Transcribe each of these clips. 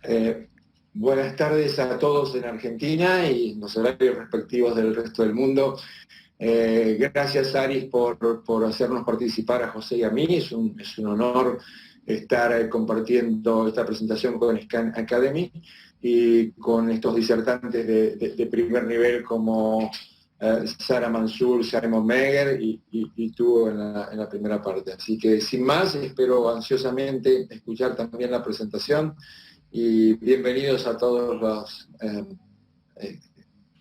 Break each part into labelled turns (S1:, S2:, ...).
S1: Eh, Buenas tardes a todos en Argentina y en los horarios respectivos del resto del mundo. Gracias, Aris, por hacernos participar a José y a mí. Es un honor estar compartiendo esta presentación con Scan Academy y con estos disertantes de primer nivel como Sara Mansur, Simon Meger y tú en la primera parte. Así que sin más, espero ansiosamente escuchar también la presentación y bienvenidos a todos los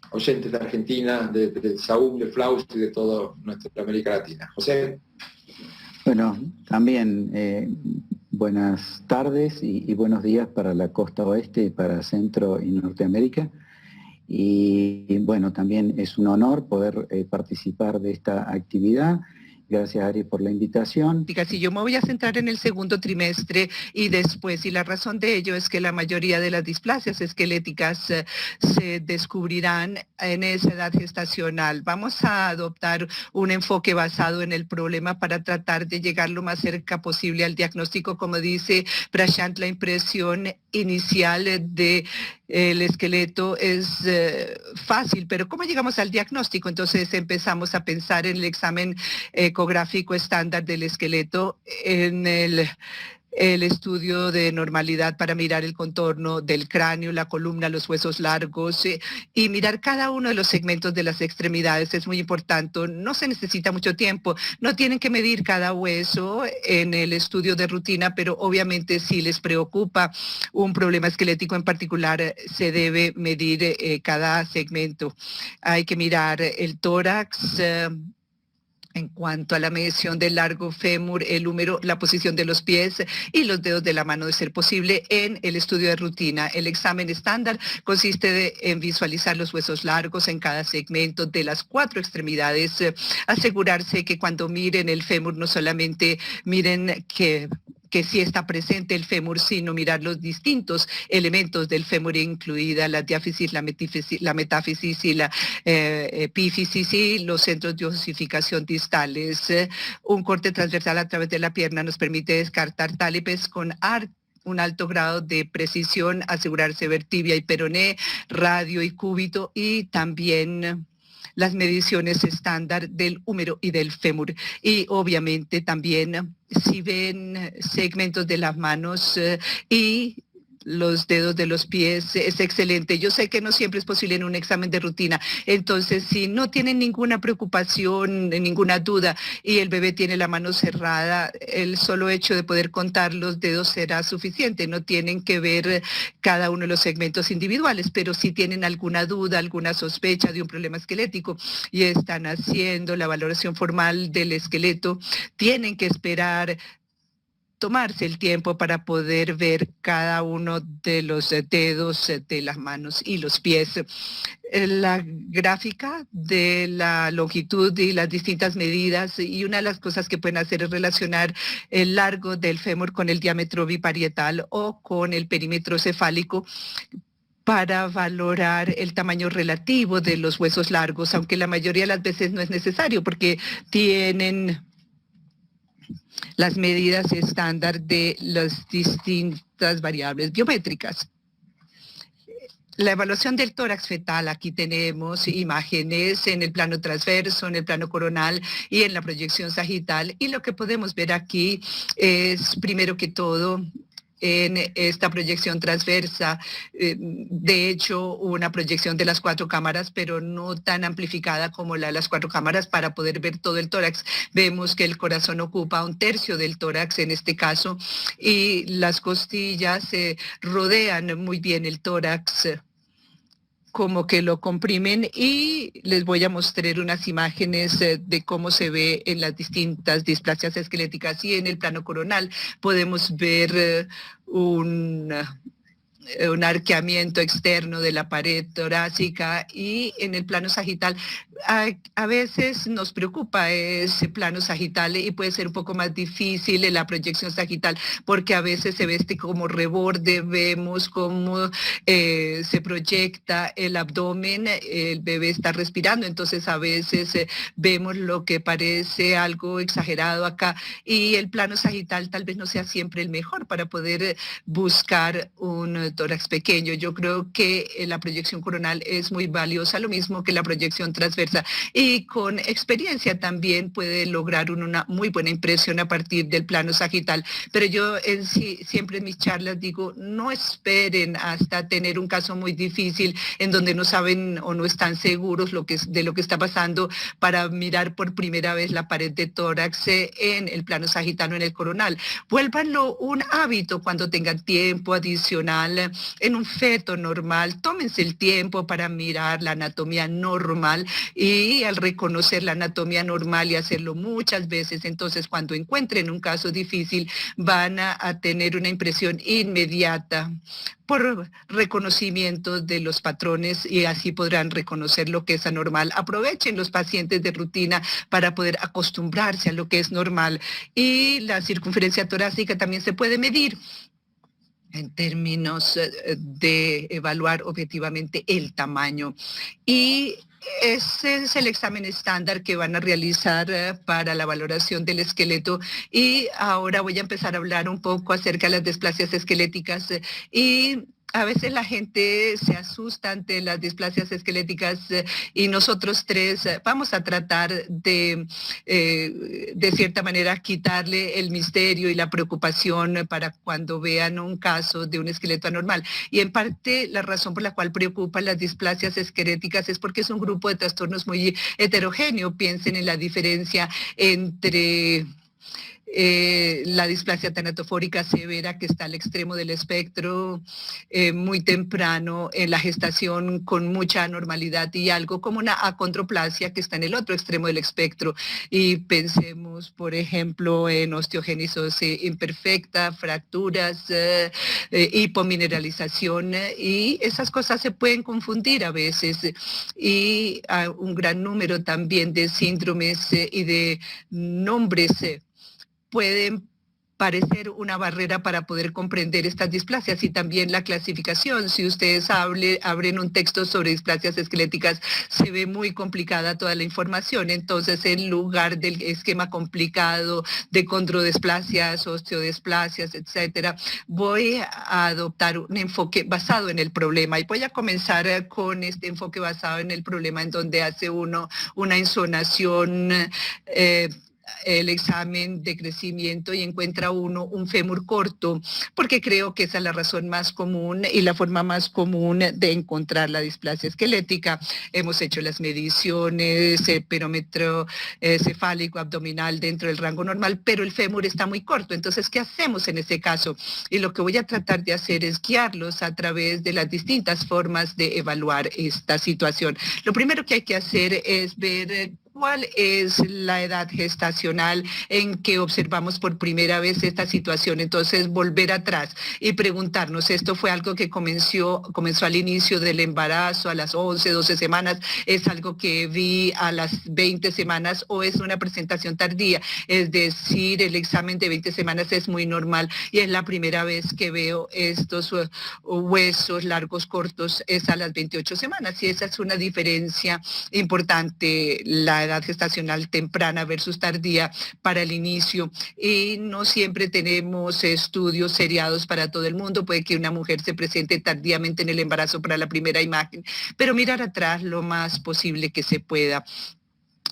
S1: oyentes de Argentina, de Saúl, de Flaus y de toda nuestra América Latina. José.
S2: Bueno, también buenas tardes y buenos días para la costa oeste y para Centro y Norteamérica. Y bueno, también es un honor poder participar de esta actividad. Gracias, Ari, por la invitación.
S3: Y yo me voy a centrar en el segundo trimestre y después, y la razón de ello es que la mayoría de las displasias esqueléticas se descubrirán en esa edad gestacional. Vamos a adoptar un enfoque basado en el problema para tratar de llegar lo más cerca posible al diagnóstico. Como dice Prashant, la impresión inicial de el esqueleto es fácil, pero ¿cómo llegamos al diagnóstico? Entonces empezamos a pensar en el examen ecográfico estándar del esqueleto, en el estudio de normalidad para mirar el contorno del cráneo, la columna, los huesos largos y mirar cada uno de los segmentos de las extremidades. Es muy importante, no se necesita mucho tiempo, no tienen que medir cada hueso en el estudio de rutina, pero obviamente si les preocupa un problema esquelético en particular, se debe medir cada segmento. Hay que mirar el tórax, en cuanto a la medición del largo fémur, el húmero, la posición de los pies y los dedos de la mano de ser posible en el estudio de rutina. El examen estándar consiste en visualizar los huesos largos en cada segmento de las 4 extremidades, asegurarse que cuando miren el fémur no solamente miren que sí está presente el fémur, sino mirar los distintos elementos del fémur, incluida la diáfisis, la metáfisis y la epífisis y los centros de osificación distales. Un corte transversal a través de la pierna nos permite descartar tálipes con un alto grado de precisión, asegurarse ver tibia y peroné, radio y cúbito y también las mediciones estándar del húmero y del fémur. Y obviamente también si ven segmentos de las manos y los dedos de los pies, es excelente. Yo sé que no siempre es posible en un examen de rutina, entonces si no tienen ninguna preocupación, ninguna duda y el bebé tiene la mano cerrada, el solo hecho de poder contar los dedos será suficiente, no tienen que ver cada uno de los segmentos individuales, pero si tienen alguna duda, alguna sospecha de un problema esquelético y están haciendo la valoración formal del esqueleto, tienen que esperar tomarse el tiempo para poder ver cada uno de los dedos de las manos y los pies. La gráfica de la longitud y las distintas medidas, y una de las cosas que pueden hacer es relacionar el largo del fémur con el diámetro biparietal o con el perímetro cefálico para valorar el tamaño relativo de los huesos largos, aunque la mayoría de las veces no es necesario porque tienen las medidas estándar de las distintas variables biométricas. La evaluación del tórax fetal, aquí tenemos imágenes en el plano transverso, en el plano coronal y en la proyección sagital. Y lo que podemos ver aquí es, primero que todo, en esta proyección transversa, de hecho una proyección de las 4 cámaras, pero no tan amplificada como la de las 4 cámaras para poder ver todo el tórax. Vemos que el corazón ocupa 1/3 del tórax en este caso y las costillas rodean muy bien el tórax, como que lo comprimen, y les voy a mostrar unas imágenes de cómo se ve en las distintas displasias esqueléticas. Y en el plano coronal podemos ver un arqueamiento externo de la pared torácica, y en el plano sagital a veces nos preocupa ese plano sagital y puede ser un poco más difícil en la proyección sagital porque a veces se ve como reborde, vemos cómo se proyecta el abdomen, el bebé está respirando, entonces a veces vemos lo que parece algo exagerado acá, y el plano sagital tal vez no sea siempre el mejor para poder buscar un tórax pequeño. Yo creo que la proyección coronal es muy valiosa, lo mismo que la proyección transversa, y con experiencia también puede lograr una muy buena impresión a partir del plano sagital. Pero yo siempre en mis charlas digo, no esperen hasta tener un caso muy difícil en donde no saben o no están seguros de lo que está pasando para mirar por primera vez la pared de tórax en el plano sagital o en el coronal. Vuélvanlo un hábito cuando tengan tiempo adicional en un feto normal. Tómense el tiempo para mirar la anatomía normal, y al reconocer la anatomía normal y hacerlo muchas veces, entonces cuando encuentren un caso difícil van a tener una impresión inmediata por reconocimiento de los patrones, y así podrán reconocer lo que es anormal. Aprovechen los pacientes de rutina para poder acostumbrarse a lo que es normal. Y la circunferencia torácica también se puede medir en términos de evaluar objetivamente el tamaño. Y ese es el examen estándar que van a realizar para la valoración del esqueleto. Y ahora voy a empezar a hablar un poco acerca de las displasias esqueléticas. Y a veces la gente se asusta ante las displasias esqueléticas, y nosotros tres vamos a tratar de cierta manera, quitarle el misterio y la preocupación para cuando vean un caso de un esqueleto anormal. Y en parte la razón por la cual preocupan las displasias esqueléticas es porque es un grupo de trastornos muy heterogéneo. Piensen en la diferencia entre la displasia tanatofórica severa, que está al extremo del espectro, muy temprano en la gestación con mucha anormalidad, y algo como una acondroplasia que está en el otro extremo del espectro. Y pensemos, por ejemplo, en osteogénesis imperfecta, fracturas, hipomineralización, y esas cosas se pueden confundir a veces. Y un gran número también de síndromes y de nombres pueden parecer una barrera para poder comprender estas displasias. Y también la clasificación. Si ustedes abren un texto sobre displasias esqueléticas, se ve muy complicada toda la información. Entonces, en lugar del esquema complicado de condrodisplasias, osteodisplasias, etcétera, voy a adoptar un enfoque basado en el problema. Y voy a comenzar con este enfoque basado en el problema, en donde hace uno una ensonación, el examen de crecimiento, y encuentra uno un fémur corto, porque creo que esa es la razón más común y la forma más común de encontrar la displasia esquelética. Hemos hecho las mediciones, el perímetro cefálico abdominal dentro del rango normal, pero el fémur está muy corto. Entonces, ¿qué hacemos en ese caso? Y lo que voy a tratar de hacer es guiarlos a través de las distintas formas de evaluar esta situación. Lo primero que hay que hacer es ver ¿cuál es la edad gestacional en que observamos por primera vez esta situación? Entonces, volver atrás y preguntarnos, ¿esto fue algo que comenzó al inicio del embarazo, a las 11, 12 semanas? ¿Es algo que vi a las 20 semanas o es una presentación tardía? Es decir, el examen de 20 semanas es muy normal y es la primera vez que veo estos huesos largos, cortos, es a las 28 semanas. Y esa es una diferencia importante, la edad gestacional temprana versus tardía para el inicio. Y no siempre tenemos estudios seriados para todo el mundo. Puede que una mujer se presente tardíamente en el embarazo para la primera imagen, pero mirar atrás lo más posible que se pueda.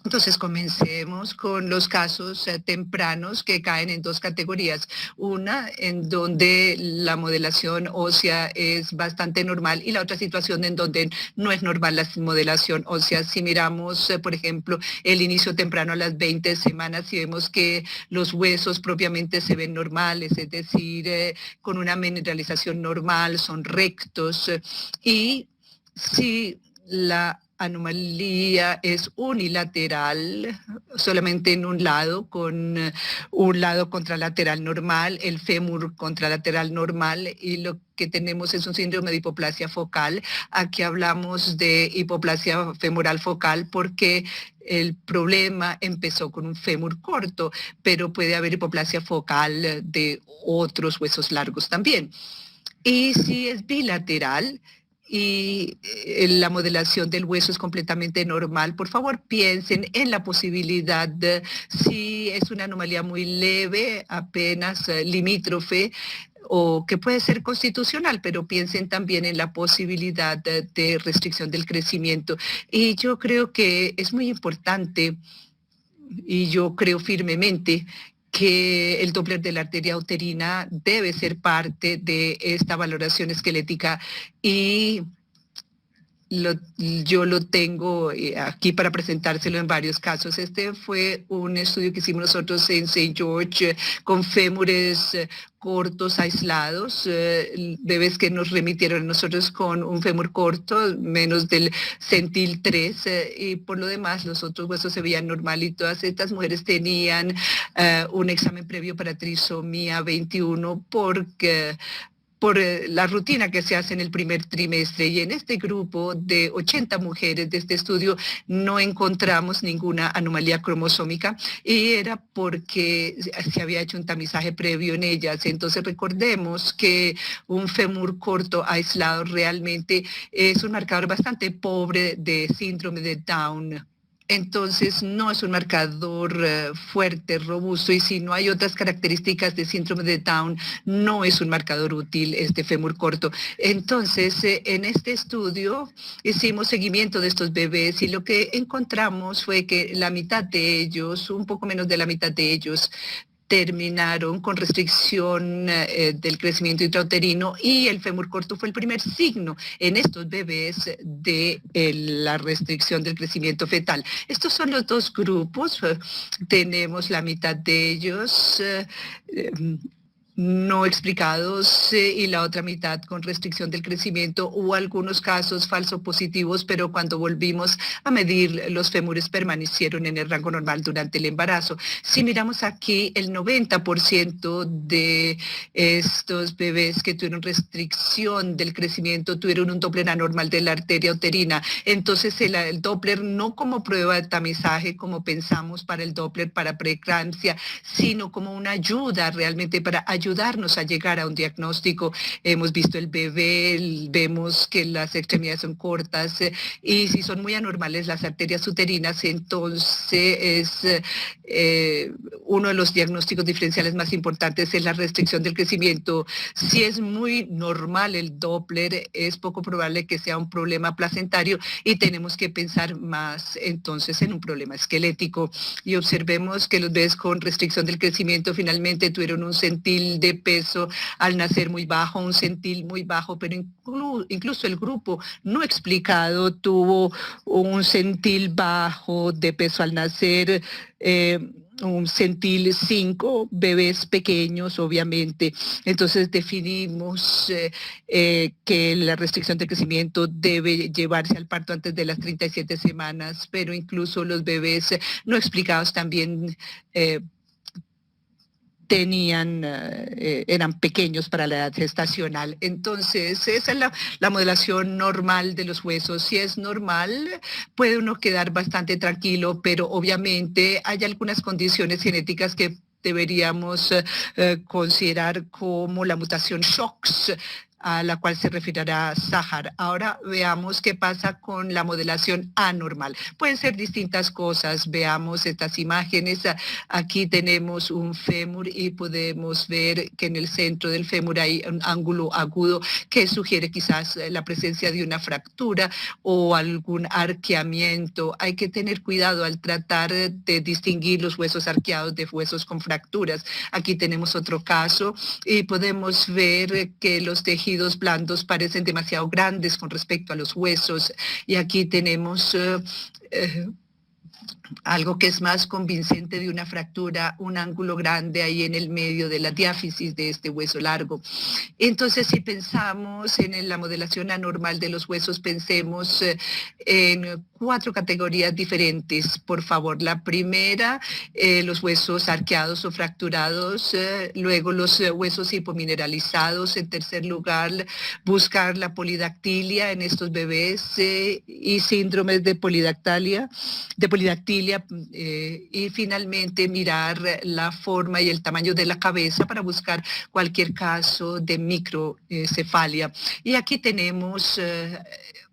S3: Entonces, comencemos con los casos tempranos, que caen en dos categorías. Una en donde la modelación ósea es bastante normal, y la otra situación en donde no es normal la modelación ósea. Si miramos, por ejemplo, el inicio temprano a las 20 semanas y vemos que los huesos propiamente se ven normales, es decir, con una mineralización normal, son rectos, y si la anomalía es unilateral, solamente en un lado, con un lado contralateral normal, el fémur contralateral normal, y lo que tenemos es un síndrome de hipoplasia focal. Aquí hablamos de hipoplasia femoral focal porque el problema empezó con un fémur corto, pero puede haber hipoplasia focal de otros huesos largos también. Y si es bilateral, y la modelación del hueso es completamente normal. Por favor, piensen en la posibilidad de, si es una anomalía muy leve, apenas limítrofe, o que puede ser constitucional, pero piensen también en la posibilidad de restricción del crecimiento. Y yo creo que es muy importante, y yo creo firmemente, que el Doppler de la arteria uterina debe ser parte de esta valoración esquelética, y yo lo tengo aquí para presentárselo en varios casos. Este fue un estudio que hicimos nosotros en St. George con fémures cortos aislados, bebés que nos remitieron a nosotros con un fémur corto, menos del centil 3, y por lo demás los otros huesos se veían normal, y todas estas mujeres tenían un examen previo para trisomía 21 por la rutina que se hace en el primer trimestre. Y en este grupo de 80 mujeres de este estudio no encontramos ninguna anomalía cromosómica, y era porque se había hecho un tamizaje previo en ellas. Entonces recordemos que un fémur corto aislado realmente es un marcador bastante pobre de síndrome de Down. Entonces no es un marcador fuerte, robusto, y si no hay otras características de síndrome de Down, no es un marcador útil este fémur corto. Entonces, en este estudio hicimos seguimiento de estos bebés, y lo que encontramos fue que la mitad de ellos, un poco menos de la mitad de ellos, terminaron con restricción del crecimiento intrauterino, y el fémur corto fue el primer signo en estos bebés de la restricción del crecimiento fetal. Estos son los dos grupos. Tenemos la mitad de ellos no explicados y la otra mitad con restricción del crecimiento, o algunos casos falso positivos, pero cuando volvimos a medir, los fémures permanecieron en el rango normal durante el embarazo. Si miramos aquí, el 90% de estos bebés que tuvieron restricción del crecimiento tuvieron un Doppler anormal de la arteria uterina. Entonces el Doppler no como prueba de tamizaje como pensamos para el Doppler para preeclampsia, sino como una ayuda realmente para ayudarnos a llegar a un diagnóstico. Hemos visto el bebé, vemos que las extremidades son cortas, y si son muy anormales las arterias uterinas, entonces uno de los diagnósticos diferenciales más importantes es la restricción del crecimiento. Si es muy normal el Doppler, es poco probable que sea un problema placentario, y tenemos que pensar más entonces en un problema esquelético. Y observemos que los bebés con restricción del crecimiento finalmente tuvieron un centil de peso al nacer muy bajo, un centil muy bajo, pero incluso el grupo no explicado tuvo un centil bajo de peso al nacer, un centil 5, bebés pequeños, obviamente. Entonces definimos que la restricción de crecimiento debe llevarse al parto antes de las 37 semanas, pero incluso los bebés no explicados también eran pequeños para la edad gestacional. Entonces, esa es la modelación normal de los huesos. Si es normal, puede uno quedar bastante tranquilo, pero obviamente hay algunas condiciones genéticas que deberíamos considerar, como la mutación SHOX, a la cual se referirá Sahar. Ahora veamos qué pasa con la modelación anormal. Pueden ser distintas cosas. Veamos estas imágenes. Aquí tenemos un fémur y podemos ver que en el centro del fémur hay un ángulo agudo que sugiere quizás la presencia de una fractura o algún arqueamiento. Hay que tener cuidado al tratar de distinguir los huesos arqueados de huesos con fracturas. Aquí tenemos otro caso y podemos ver que los tejidos blandos parecen demasiado grandes con respecto a los huesos, y aquí tenemos algo que es más convincente de una fractura, un ángulo grande ahí en el medio de la diáfisis de este hueso largo. Entonces, si pensamos en la modelación anormal de los huesos, pensemos en 4 categorías diferentes, por favor. La primera, los huesos arqueados o fracturados, luego los huesos hipomineralizados. En tercer lugar, buscar la polidactilia en estos bebés y síndromes de polidactilia polidactilia y finalmente mirar la forma y el tamaño de la cabeza para buscar cualquier caso de microcefalia. Y aquí tenemos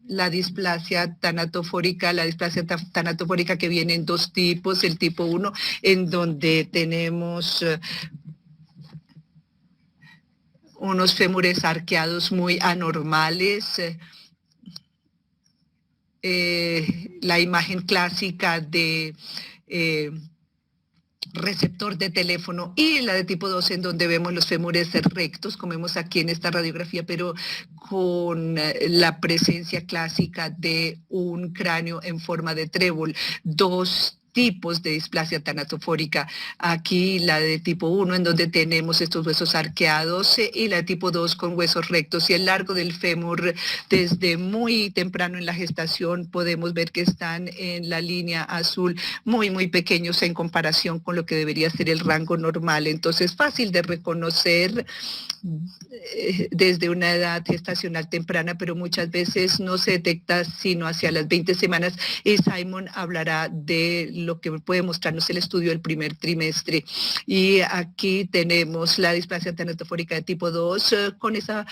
S3: la displasia tanatofórica, que viene en dos tipos, el tipo 1, en donde tenemos unos fémures arqueados muy anormales, la imagen clásica de receptor de teléfono, y la de tipo 2 en donde vemos los fémures rectos, como vemos aquí en esta radiografía, pero con la presencia clásica de un cráneo en forma de trébol. Dos tipos de displasia tanatofórica. Aquí la de tipo 1 en donde tenemos estos huesos arqueados y la de tipo 2 con huesos rectos, y el largo del fémur desde muy temprano en la gestación podemos ver que están en la línea azul muy pequeños en comparación con lo que debería ser el rango normal. Entonces fácil de reconocer desde una edad gestacional temprana, pero muchas veces no se detecta sino hacia las 20 semanas, y Simon hablará de lo que puede mostrarnos el estudio del primer trimestre. Y aquí tenemos la displasia tanatofórica de tipo 2 con esa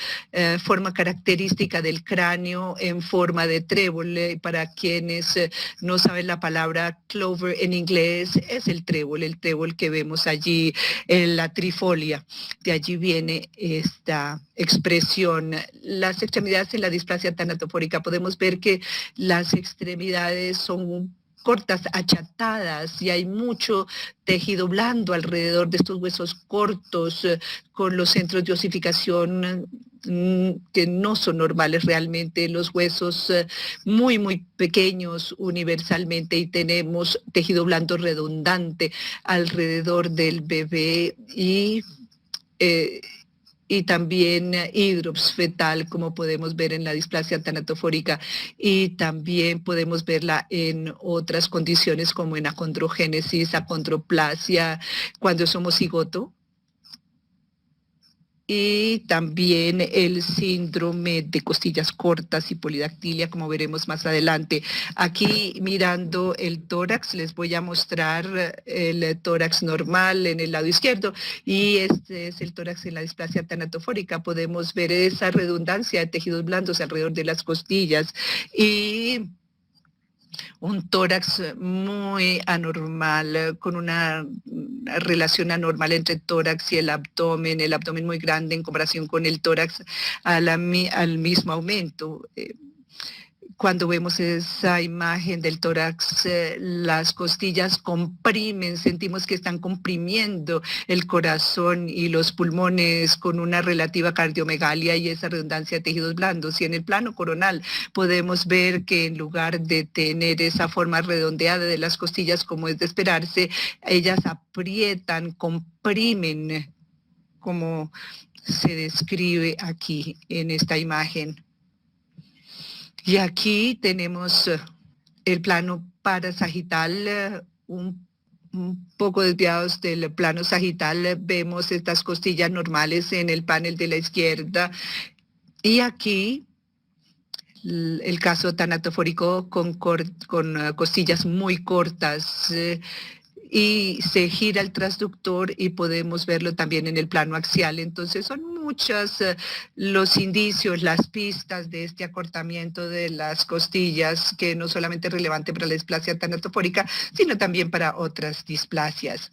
S3: forma característica del cráneo en forma de trébol. Para quienes no saben la palabra clover en inglés, es el trébol que vemos allí en la trifolia. De allí viene esta expresión. Las extremidades en la displasia tanatofórica, podemos ver que las extremidades son cortas, achatadas, y hay mucho tejido blando alrededor de estos huesos cortos, con los centros de osificación que no son normales realmente, los huesos muy pequeños universalmente, y tenemos tejido blando redundante alrededor del bebé y también hidrops fetal, como podemos ver en la displasia tanatofórica, y también podemos verla en otras condiciones como en acondrogénesis, acondroplasia, cuando somos cigoto, y también el síndrome de costillas cortas y polidactilia, como veremos más adelante. Aquí mirando el tórax, les voy a mostrar el tórax normal en el lado izquierdo, y este es el tórax en la displasia tanatofórica. Podemos ver esa redundancia de tejidos blandos alrededor de las costillas y un tórax muy anormal, con una relación anormal entre el tórax y el abdomen muy grande en comparación con el tórax al mismo aumento. Cuando vemos esa imagen del tórax, las costillas comprimen, sentimos que están comprimiendo el corazón y los pulmones con una relativa cardiomegalia y esa redundancia de tejidos blandos. Y en el plano coronal podemos ver que en lugar de tener esa forma redondeada de las costillas como es de esperarse, ellas aprietan, comprimen, como se describe aquí en esta imagen. Y aquí tenemos el plano parasagital, un poco desviados del plano sagital. Vemos estas costillas normales en el panel de la izquierda. Y aquí el caso tanatofórico con costillas muy cortas. Y se gira el transductor y podemos verlo también en el plano axial. Entonces son muchos los indicios, las pistas de este acortamiento de las costillas, que no solamente es relevante para la displasia tanatofórica, sino también para otras displasias.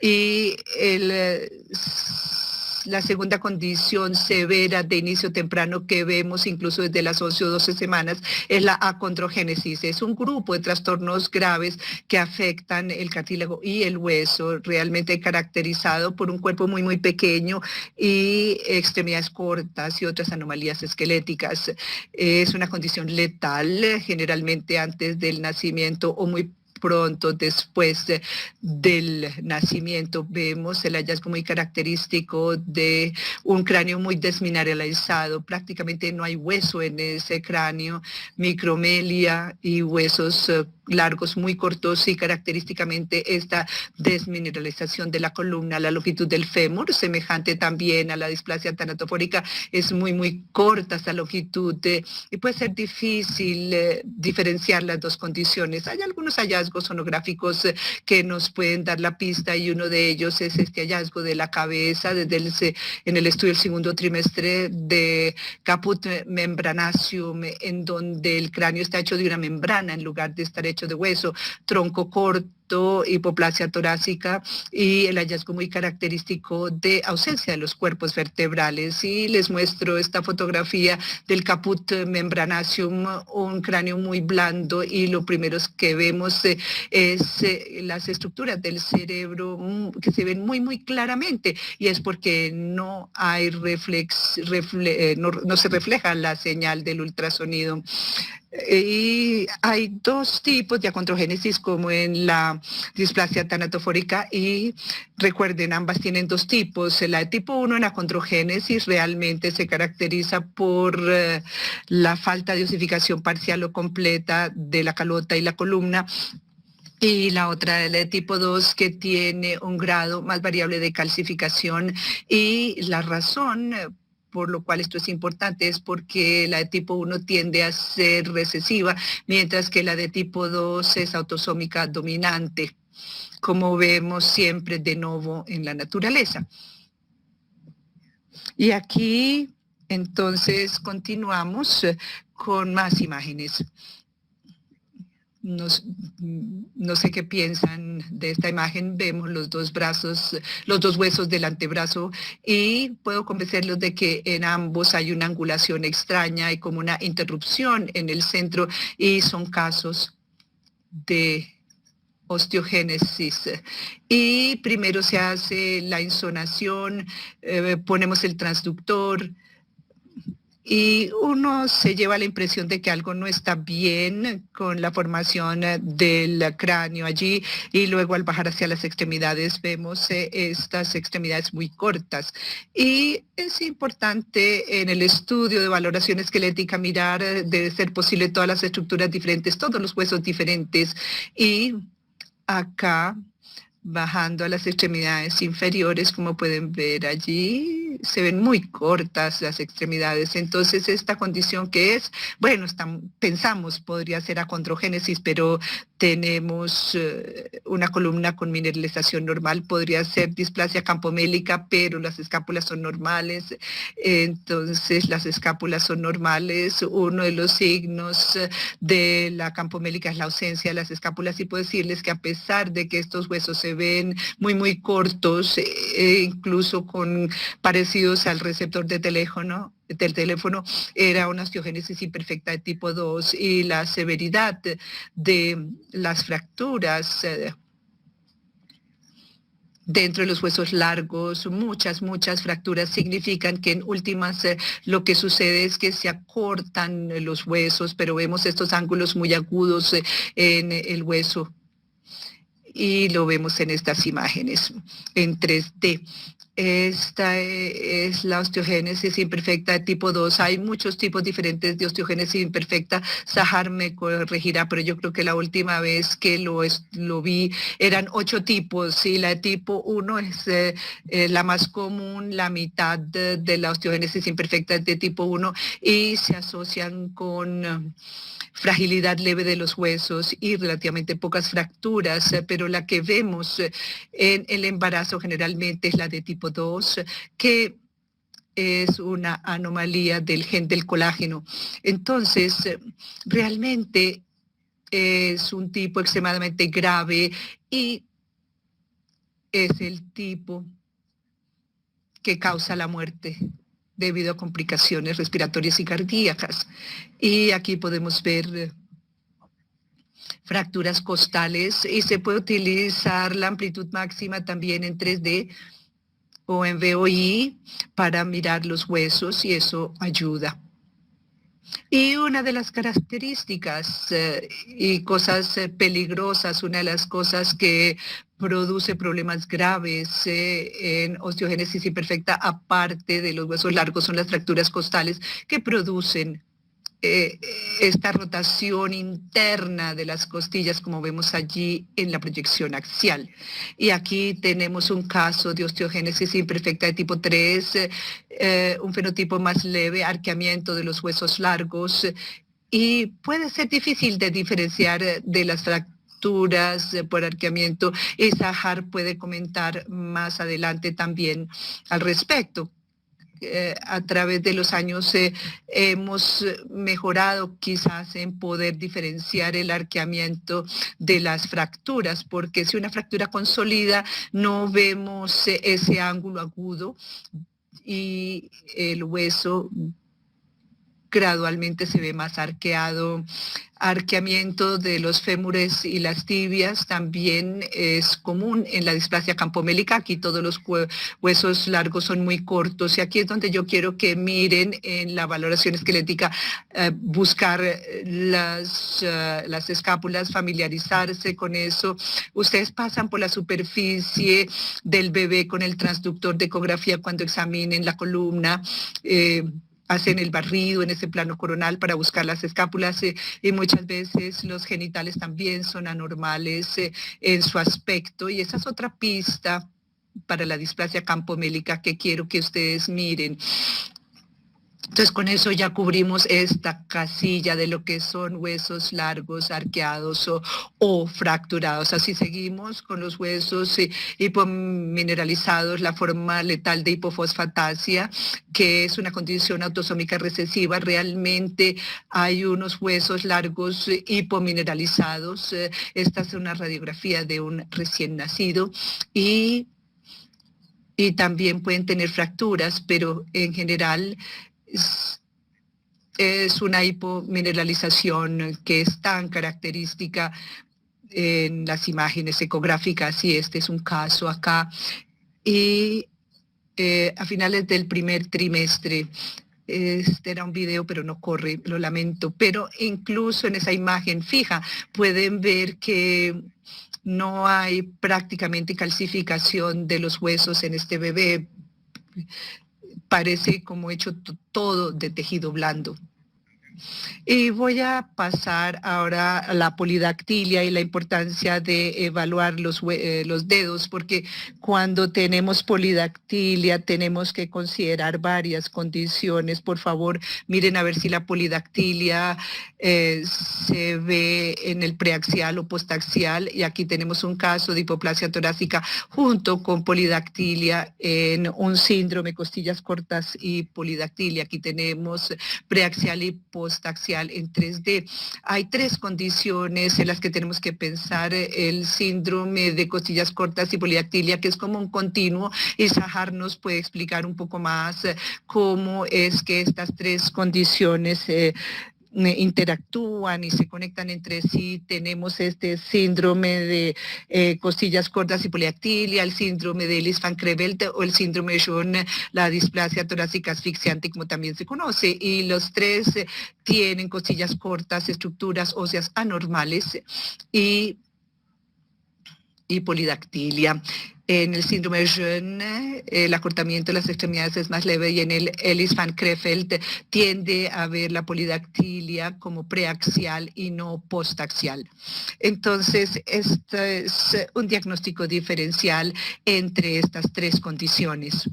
S3: Y la segunda condición severa de inicio temprano que vemos incluso desde las 11 o 12 semanas es la acondrogénesis. Es un grupo de trastornos graves que afectan el cartílago y el hueso, realmente caracterizado por un cuerpo muy pequeño y extremidades cortas y otras anomalías esqueléticas. Es una condición letal, generalmente antes del nacimiento o muy pronto después del nacimiento. Vemos el hallazgo muy característico de un cráneo muy desmineralizado, prácticamente no hay hueso en ese cráneo, micromelia y huesos largos muy cortos, y característicamente esta desmineralización de la columna, la longitud del fémur, semejante también a la displasia tanatofórica, es muy corta esta longitud y puede ser difícil diferenciar las dos condiciones. Hay algunos hallazgos hallazgos sonográficos que nos pueden dar la pista, y uno de ellos es este hallazgo de la cabeza en el estudio del segundo trimestre de caput membranaceum, en donde el cráneo está hecho de una membrana en lugar de estar hecho de hueso, tronco corto, hipoplasia torácica y el hallazgo muy característico de ausencia de los cuerpos vertebrales. Y les muestro esta fotografía del caput membranaceum, un cráneo muy blando, y lo primero que vemos es las estructuras del cerebro que se ven muy claramente, y es porque no hay no se refleja la señal del ultrasonido. Y hay dos tipos de acondrogénesis como en la displasia tanatofórica, y recuerden, ambas tienen dos tipos. La de tipo 1 en acondrogénesis realmente se caracteriza por la falta de osificación parcial o completa de la calota y la columna, y la otra, la de tipo 2, que tiene un grado más variable de calcificación, y la razón por lo cual esto es importante es porque la de tipo 1 tiende a ser recesiva, mientras que la de tipo 2 es autosómica dominante, como vemos siempre de nuevo en la naturaleza. Y aquí entonces continuamos con más imágenes. No sé qué piensan de esta imagen. Vemos los dos brazos, los dos huesos del antebrazo, y puedo convencerlos de que en ambos hay una angulación extraña y como una interrupción en el centro, y son casos de osteogénesis. Y primero se hace la insonación, ponemos el transductor, y uno se lleva la impresión de que algo no está bien con la formación del cráneo allí, y luego al bajar hacia las extremidades vemos estas extremidades muy cortas. Y es importante en el estudio de valoración esquelética mirar, de ser posible, todas las estructuras diferentes, todos los huesos diferentes, y acá bajando a las extremidades inferiores, como pueden ver allí, se ven muy cortas las extremidades. Entonces, esta condición que es, bueno, pensamos podría ser acondrogénesis, pero tenemos una columna con mineralización normal, podría ser displasia campomélica, pero las escápulas son normales. Entonces, las escápulas son normales. Uno de los signos de la campomélica es la ausencia de las escápulas, y puedo decirles que a pesar de que estos huesos se ven muy cortos, incluso parecidos al receptor del teléfono, era una osteogénesis imperfecta de tipo 2, y la severidad de las fracturas dentro de los huesos largos, muchas fracturas, significan que en últimas lo que sucede es que se acortan los huesos, pero vemos estos ángulos muy agudos en el hueso, y lo vemos en estas imágenes en 3D. Esta es la osteogénesis imperfecta de tipo 2. Hay muchos tipos diferentes de osteogénesis imperfecta. Sahar me corregirá, pero yo creo que la última vez que lo vi eran 8 tipos, y la de tipo 1 es la más común. La mitad de la osteogénesis imperfecta es de tipo 1, y se asocian con fragilidad leve de los huesos y relativamente pocas fracturas, pero la que vemos en el embarazo generalmente es la de tipo 2, que es una anomalía del gen del colágeno. Entonces, realmente es un tipo extremadamente grave, y es el tipo que causa la muerte debido a complicaciones respiratorias y cardíacas. Y aquí podemos ver fracturas costales, y se puede utilizar la amplitud máxima también en 3D o en VOI para mirar los huesos, y eso ayuda. Y una de las características y cosas peligrosas, una de las cosas que produce problemas graves en osteogénesis imperfecta, aparte de los huesos largos, son las fracturas costales, que producen esta rotación interna de las costillas, como vemos allí en la proyección axial. Y aquí tenemos un caso de osteogénesis imperfecta de tipo 3, un fenotipo más leve, arqueamiento de los huesos largos, y puede ser difícil de diferenciar de las fracturas fracturas por arqueamiento, y Sahar puede comentar más adelante también al respecto. A través de los años hemos mejorado quizás en poder diferenciar el arqueamiento de las fracturas, porque si una fractura consolida no vemos ese ángulo agudo y el hueso gradualmente se ve más arqueado. Arqueamiento de los fémures y las tibias también es común en la displasia campomélica. Aquí todos los huesos largos son muy cortos, y aquí es donde yo quiero que miren en la valoración esquelética, buscar las escápulas, familiarizarse con eso. Ustedes pasan por la superficie del bebé con el transductor de ecografía cuando examinen la columna, hacen el barrido en ese plano coronal para buscar las escápulas, y muchas veces los genitales también son anormales en su aspecto, y esa es otra pista para la displasia campomélica que quiero que ustedes miren. Entonces, con eso ya cubrimos esta casilla de lo que son huesos largos, arqueados o fracturados. Así seguimos con los huesos hipomineralizados, la forma letal de hipofosfatasia, que es una condición autosómica recesiva. Realmente hay unos huesos largos hipomineralizados. Esta es una radiografía de un recién nacido, y también pueden tener fracturas, pero en general es una hipomineralización que es tan característica en las imágenes ecográficas, y este es un caso acá. Y a finales del primer trimestre, este era un video pero no corre, lo lamento, pero incluso en esa imagen fija pueden ver que no hay prácticamente calcificación de los huesos en este bebé. Parece como hecho todo de tejido blando. Y voy a pasar ahora a la polidactilia y la importancia de evaluar los dedos, porque cuando tenemos polidactilia tenemos que considerar varias condiciones. Por favor, miren a ver si la polidactilia se ve en el preaxial o postaxial, y aquí tenemos un caso de hipoplasia torácica junto con polidactilia en un síndrome costillas cortas y polidactilia. Aquí tenemos preaxial y postaxial en 3D. Hay tres condiciones en las que tenemos que pensar el síndrome de costillas cortas y polidactilia, que es como un continuo, y Sahar nos puede explicar un poco más cómo es que estas tres condiciones interactúan y se conectan entre sí. Tenemos este síndrome de costillas cortas y polidactilia, el síndrome de Ellis-Van Creveld o el síndrome de John, la displasia torácica asfixiante, como también se conoce, y los tres tienen costillas cortas, estructuras óseas anormales y polidactilia. En el síndrome de John, el acortamiento de las extremidades es más leve, y en el Ellis-Van Creveld tiende a ver la polidactilia como preaxial y no postaxial. Entonces, este es un diagnóstico diferencial entre estas tres condiciones.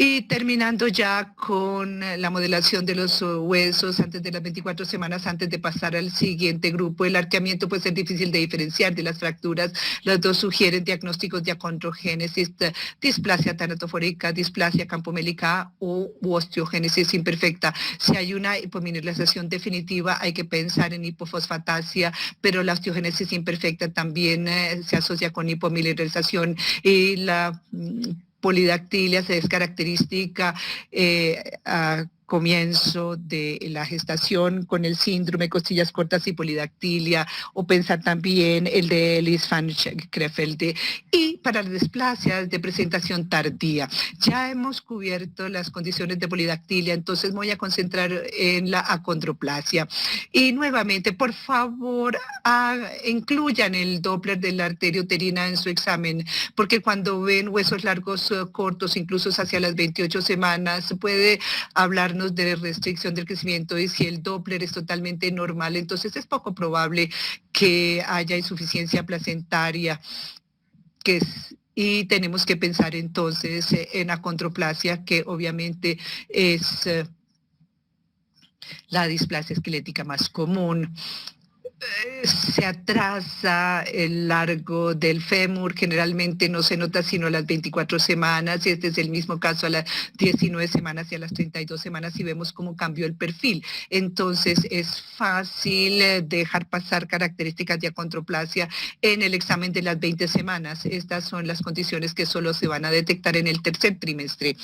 S3: Y terminando ya con la modelación de los huesos antes de las 24 semanas, antes de pasar al siguiente grupo, el arqueamiento puede ser difícil de diferenciar de las fracturas. Las dos sugieren diagnósticos de acondrogénesis, displasia tanatofórica, displasia campomélica u osteogénesis imperfecta. Si hay una hipomineralización definitiva, hay que pensar en hipofosfatasia, pero la osteogénesis imperfecta también se asocia con hipomineralización, y la polidactilia se es característica a comienzo de la gestación con el síndrome de costillas cortas y polidactilia, o pensar también el de Ellis-Van Creveld. Y para las displasias de presentación tardía, ya hemos cubierto las condiciones de polidactilia, entonces me voy a concentrar en la acondroplasia. Y nuevamente, por favor, incluyan el Doppler de la arteria uterina en su examen, porque cuando ven huesos largos cortos, incluso hacia las 28 semanas, puede hablarnos de restricción del crecimiento, y si el Doppler es totalmente normal, entonces es poco probable que haya insuficiencia placentaria, y tenemos que pensar entonces en acondroplasia, que obviamente es la displasia esquelética más común. se atrasa el largo del fémur, generalmente no se nota sino a las 24 semanas, y este es el mismo caso a las 19 semanas y a las 32 semanas, y vemos cómo cambió el perfil. Entonces es fácil dejar pasar características de achondroplasia en el examen de las 20 semanas. Estas son las condiciones que solo se van a detectar en el tercer trimestre.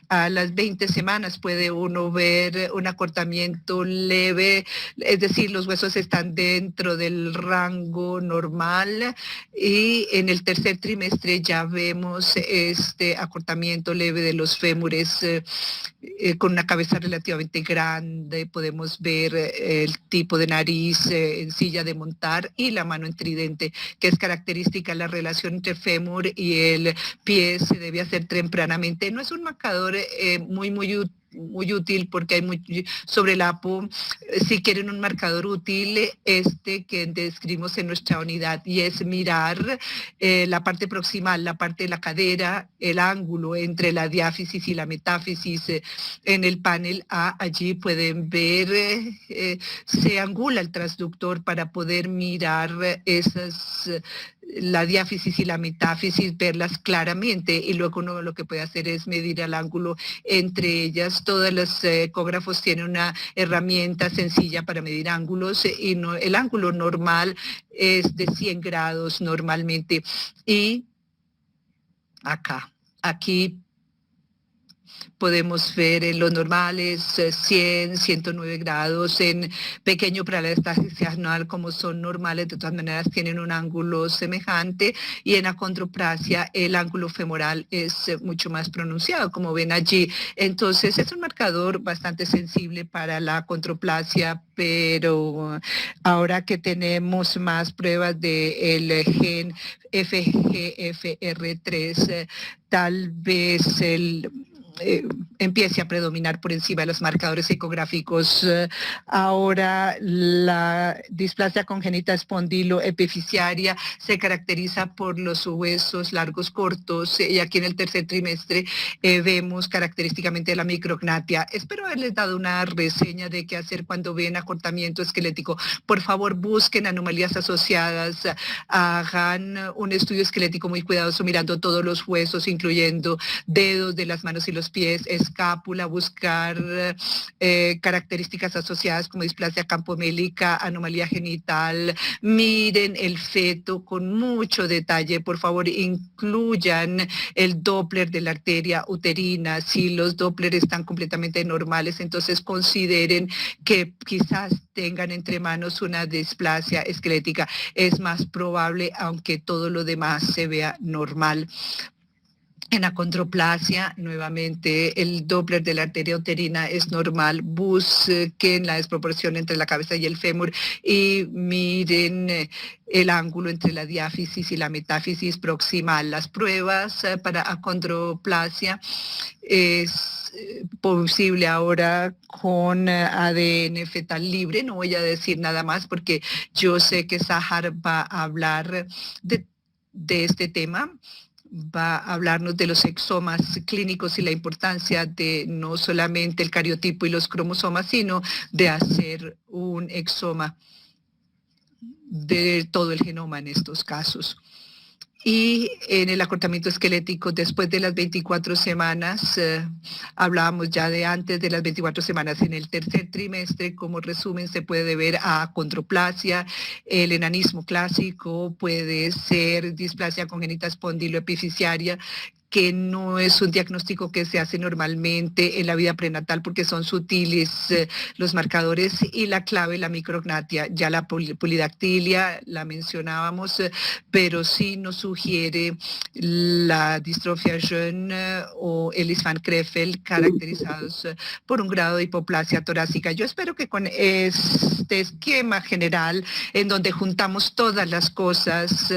S3: A las 20 semanas puede uno ver un acortamiento leve, es decir, los huesos están dentro del rango normal, y en el tercer trimestre ya vemos este acortamiento leve de los fémures con una cabeza relativamente grande. Podemos ver el tipo de nariz en silla de montar y la mano en tridente, que es característica. La relación entre fémur y el pie se debe hacer tempranamente. No es un marcador muy útil, porque hay sobre el APO, si quieren un marcador útil, que describimos en nuestra unidad, y es mirar la parte proximal, la parte de la cadera, el ángulo entre la diáfisis y la metáfisis. En el panel A, allí pueden ver, se angula el transductor para poder mirar la diáfisis y la metáfisis, verlas claramente, y luego uno lo que puede hacer es medir el ángulo entre ellas. Todos los ecógrafos tienen una herramienta sencilla para medir ángulos, y el ángulo normal es de 100 grados normalmente, y aquí podemos ver en los normales 100, 109 grados, en pequeño para la estasis anual, como son normales, de todas maneras tienen un ángulo semejante, y en achondroplasia el ángulo femoral es mucho más pronunciado, como ven allí. Entonces es un marcador bastante sensible para la achondroplasia, pero ahora que tenemos más pruebas del gen FGFR3, tal vez empiece a predominar por encima de los marcadores ecográficos. Ahora la displasia congénita espondiloepificiaria se caracteriza por los huesos largos cortos, y aquí en el tercer trimestre vemos característicamente la micrognatia. Espero haberles dado una reseña de qué hacer cuando ven acortamiento esquelético. Por favor, busquen anomalías asociadas, hagan un estudio esquelético muy cuidadoso mirando todos los huesos, incluyendo dedos de las manos y los pies, escápula, buscar características asociadas como displasia campomélica, anomalía genital. Miren el feto con mucho detalle. Por favor, incluyan el Doppler de la arteria uterina. Si los Doppler están completamente normales, entonces consideren que quizás tengan entre manos una displasia esquelética. Es más probable, aunque todo lo demás se vea normal. En achondroplasia, nuevamente, el Doppler de la arteria uterina es normal. Busquen la desproporción entre la cabeza y el fémur, y miren el ángulo entre la diáfisis y la metáfisis proximal. Las pruebas para achondroplasia es posible ahora con ADN fetal libre. No voy a decir nada más porque yo sé que Sahar va a hablar de este tema. Va a hablarnos de los exomas clínicos y la importancia de no solamente el cariotipo y los cromosomas, sino de hacer un exoma de todo el genoma en estos casos. Y en el acortamiento esquelético, después de las 24 semanas, hablábamos ya de antes de las 24 semanas, en el tercer trimestre, como resumen, se puede ver a achondroplasia. El enanismo clásico puede ser displasia congénita espondiloepificiaria, que no es un diagnóstico que se hace normalmente en la vida prenatal porque son sutiles los marcadores, y la clave, la micrognatia. Ya la polidactilia la mencionábamos, pero sí nos sugiere la distrofia Jeune o Ellis-Van Creveld, caracterizados por un grado de hipoplasia torácica. Yo espero que con este esquema general, en donde juntamos todas las cosas,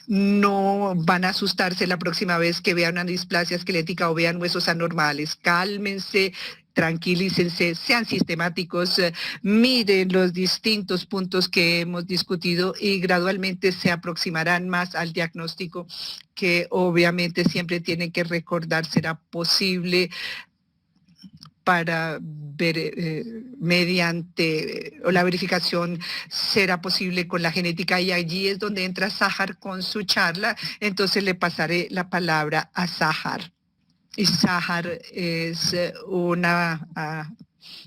S3: no van a asustarse la próxima vez que vean una displasia esquelética o vean huesos anormales. Cálmense, tranquilícense, sean sistemáticos, miren los distintos puntos que hemos discutido, y gradualmente se aproximarán más al diagnóstico, que obviamente siempre tienen que recordar será posible para mediante o la verificación será posible con la genética, y allí es donde entra Sahar con su charla. Entonces le pasaré la palabra a Sahar. Y Sahar es una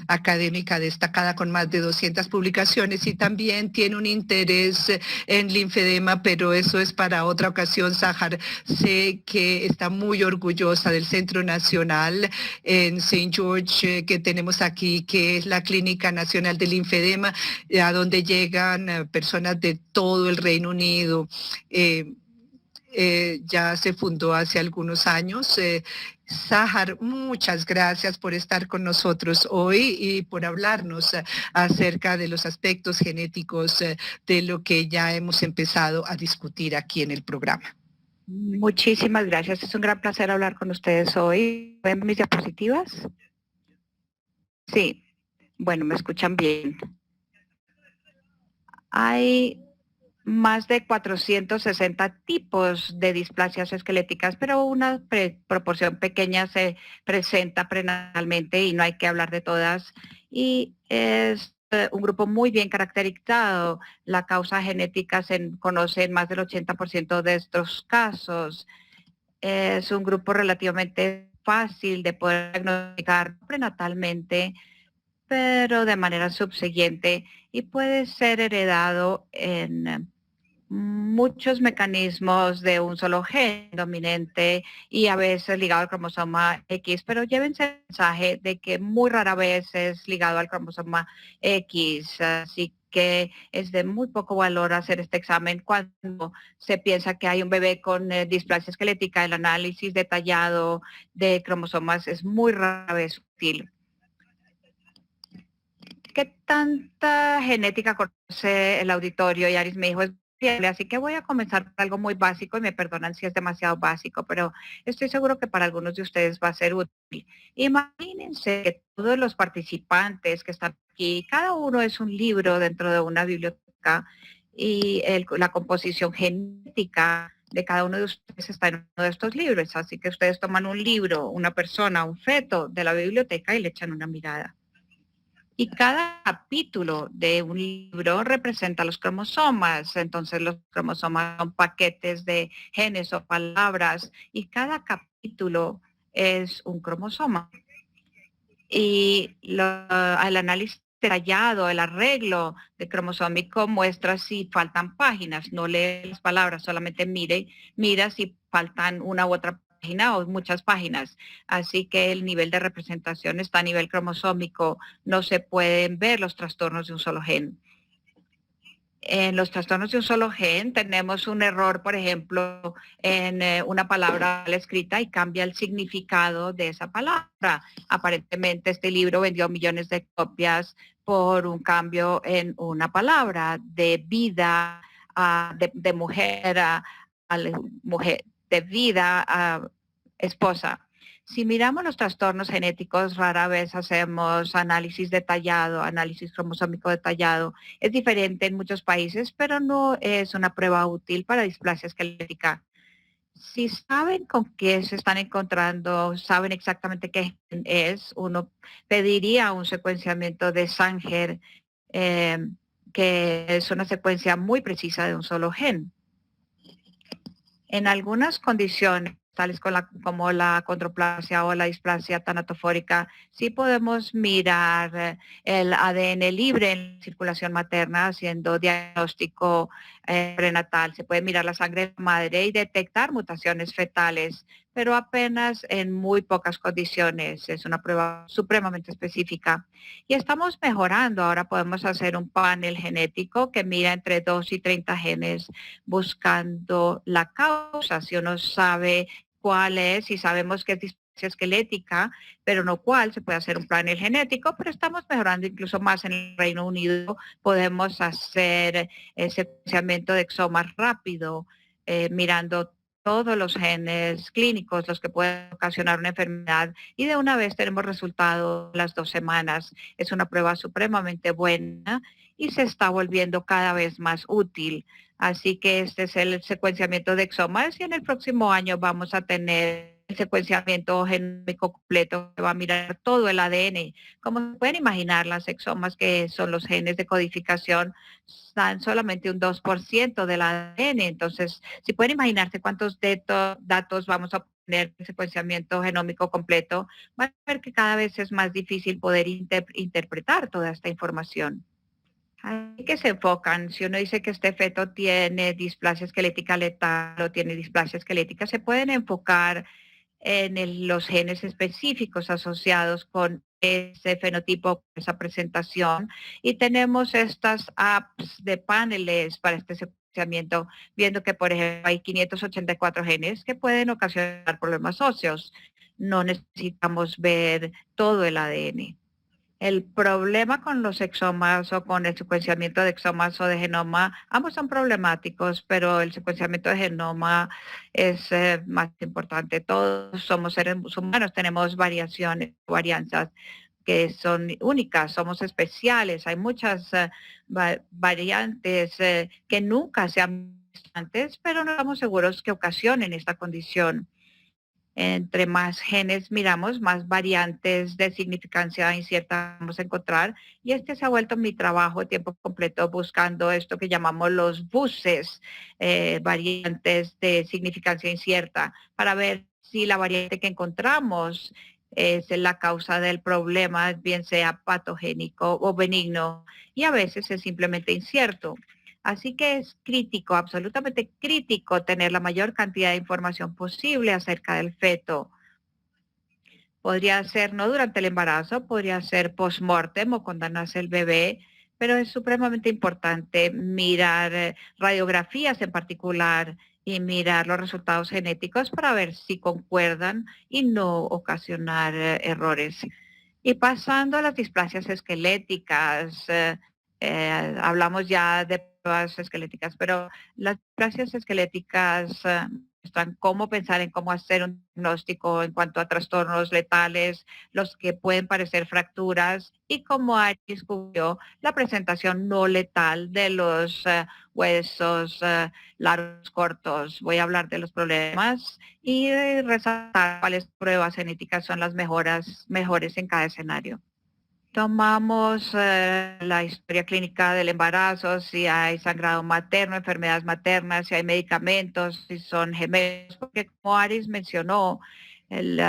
S3: académica destacada con más de 200 publicaciones y también tiene un interés en linfedema, pero eso es para otra ocasión. Sahar, sé que está muy orgullosa del Centro Nacional en St. George que tenemos aquí, que es la Clínica Nacional de Linfedema, a donde llegan personas de todo el Reino Unido. Ya se fundó hace algunos años. Sahar, muchas gracias por estar con nosotros hoy y por hablarnos acerca de los aspectos genéticos de lo que ya hemos empezado a discutir aquí en el programa.
S4: Muchísimas gracias. Es un gran placer hablar con ustedes hoy. ¿Ven mis diapositivas? Sí. Bueno, me escuchan bien. Hay más de 460 tipos de displasias esqueléticas, pero una proporción pequeña se presenta prenatalmente y no hay que hablar de todas. Y es un grupo muy bien caracterizado. La causa genética se conoce en más del 80% de estos casos. Es un grupo relativamente fácil de poder diagnosticar prenatalmente, pero de manera subsiguiente, y puede ser heredado en muchos mecanismos de un solo gen dominante y a veces ligado al cromosoma X, pero llévense el mensaje de que muy rara vez es ligado al cromosoma X, así que es de muy poco valor hacer este examen cuando se piensa que hay un bebé con displasia esquelética. El análisis detallado de cromosomas es muy rara vez útil. ¿Qué tanta genética conoce el auditorio? Y Aris me dijo, es fiable, así que voy a comenzar por algo muy básico y me perdonan si es demasiado básico, pero estoy seguro que para algunos de ustedes va a ser útil. Imagínense que todos los participantes que están aquí, cada uno es un libro dentro de una biblioteca y la composición genética de cada uno de ustedes está en uno de estos libros, así que ustedes toman un libro, una persona, un feto de la biblioteca y le echan una mirada. Y cada capítulo de un libro representa los cromosomas. Entonces los cromosomas son paquetes de genes o palabras y cada capítulo es un cromosoma. Y el análisis detallado, el arreglo de cromosómico muestra si faltan páginas. No lee las palabras, solamente mira si faltan una u otra página o muchas páginas. Así que el nivel de representación está a nivel cromosómico. No se pueden ver los trastornos de un solo gen. En los trastornos de un solo gen tenemos un error, por ejemplo, en una palabra escrita y cambia el significado de esa palabra. Aparentemente este libro vendió millones de copias por un cambio en una palabra, de vida de mujer a mujer, de vida a esposa. Si miramos los trastornos genéticos, rara vez hacemos análisis detallado, análisis cromosómico detallado. Es diferente en muchos países, pero no es una prueba útil para displasia esquelética. Si saben con qué se están encontrando, saben exactamente qué gen es, uno pediría un secuenciamiento de Sanger, que es una secuencia muy precisa de un solo gen. En algunas condiciones, tales como la acondroplasia o la displasia tanatofórica, sí podemos mirar el ADN libre en circulación materna haciendo diagnóstico prenatal. Se puede mirar la sangre de la madre y detectar mutaciones fetales, pero apenas en muy pocas condiciones. Es una prueba supremamente específica. Y estamos mejorando. Ahora podemos hacer un panel genético que mira entre 2 y 30 genes buscando la causa. Si uno sabe cuál es, si sabemos que es displasia esquelética, pero no cuál, se puede hacer un panel genético, pero estamos mejorando incluso más en el Reino Unido. Podemos hacer secuenciamiento de exomas rápido, mirando todos los genes clínicos, los que pueden ocasionar una enfermedad, y de una vez tenemos resultados las 2 semanas. Es una prueba supremamente buena y se está volviendo cada vez más útil. Así que este es el secuenciamiento de exomas y en el próximo año vamos a tener el secuenciamiento genómico completo, que va a mirar todo el ADN. Como se pueden imaginar, las exomas, que son los genes de codificación, dan solamente un 2% del ADN. Entonces, si pueden imaginarse cuántos datos vamos a obtener en el secuenciamiento genómico completo, van a ver que cada vez es más difícil poder interpretar toda esta información. Así que se enfocan, si uno dice que este feto tiene displasia esquelética letal o tiene displasia esquelética, se pueden enfocar en los genes específicos asociados con ese fenotipo, esa presentación. Y tenemos estas apps de paneles para este secuenciamiento, viendo que, por ejemplo, hay 584 genes que pueden ocasionar problemas óseos. No necesitamos ver todo el ADN. El problema con los exomas o con el secuenciamiento de exomas o de genoma, ambos son problemáticos, pero el secuenciamiento de genoma es más importante. Todos somos seres humanos, tenemos variaciones, varianzas que son únicas, somos especiales. Hay muchas variantes que nunca se han visto antes, pero no estamos seguros que ocasionen esta condición. Entre más genes miramos, más variantes de significancia incierta vamos a encontrar. Y este se ha vuelto mi trabajo de tiempo completo, buscando esto que llamamos los buses, variantes de significancia incierta, para ver si la variante que encontramos es la causa del problema, bien sea patogénico o benigno, y a veces es simplemente incierto. Así que es crítico, absolutamente crítico, tener la mayor cantidad de información posible acerca del feto. Podría ser no durante el embarazo, podría ser post-mortem o cuando nace el bebé, pero es supremamente importante mirar radiografías en particular y mirar los resultados genéticos para ver si concuerdan y no ocasionar errores. Y pasando a las displasias esqueléticas, hablamos ya de pruebas esqueléticas, pero las displasias esqueléticas están cómo pensar en cómo hacer un diagnóstico en cuanto a trastornos letales, los que pueden parecer fracturas, y cómo descubrió la presentación no letal de los huesos largos, cortos. Voy a hablar de los problemas y resaltar cuáles pruebas genéticas son las mejores en cada escenario. Tomamos la historia clínica del embarazo, si hay sangrado materno, enfermedades maternas, si hay medicamentos, si son gemelos, porque como Aris mencionó, el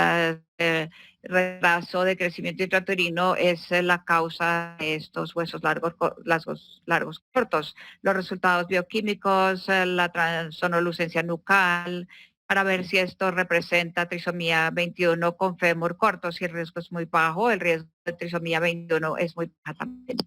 S4: retraso de crecimiento intrauterino es la causa de estos huesos largos cortos. Los resultados bioquímicos, la sonolucencia nucal, para ver si esto representa trisomía 21 con fémur corto. Si el riesgo es muy bajo, el riesgo de trisomía 21 es muy baja también.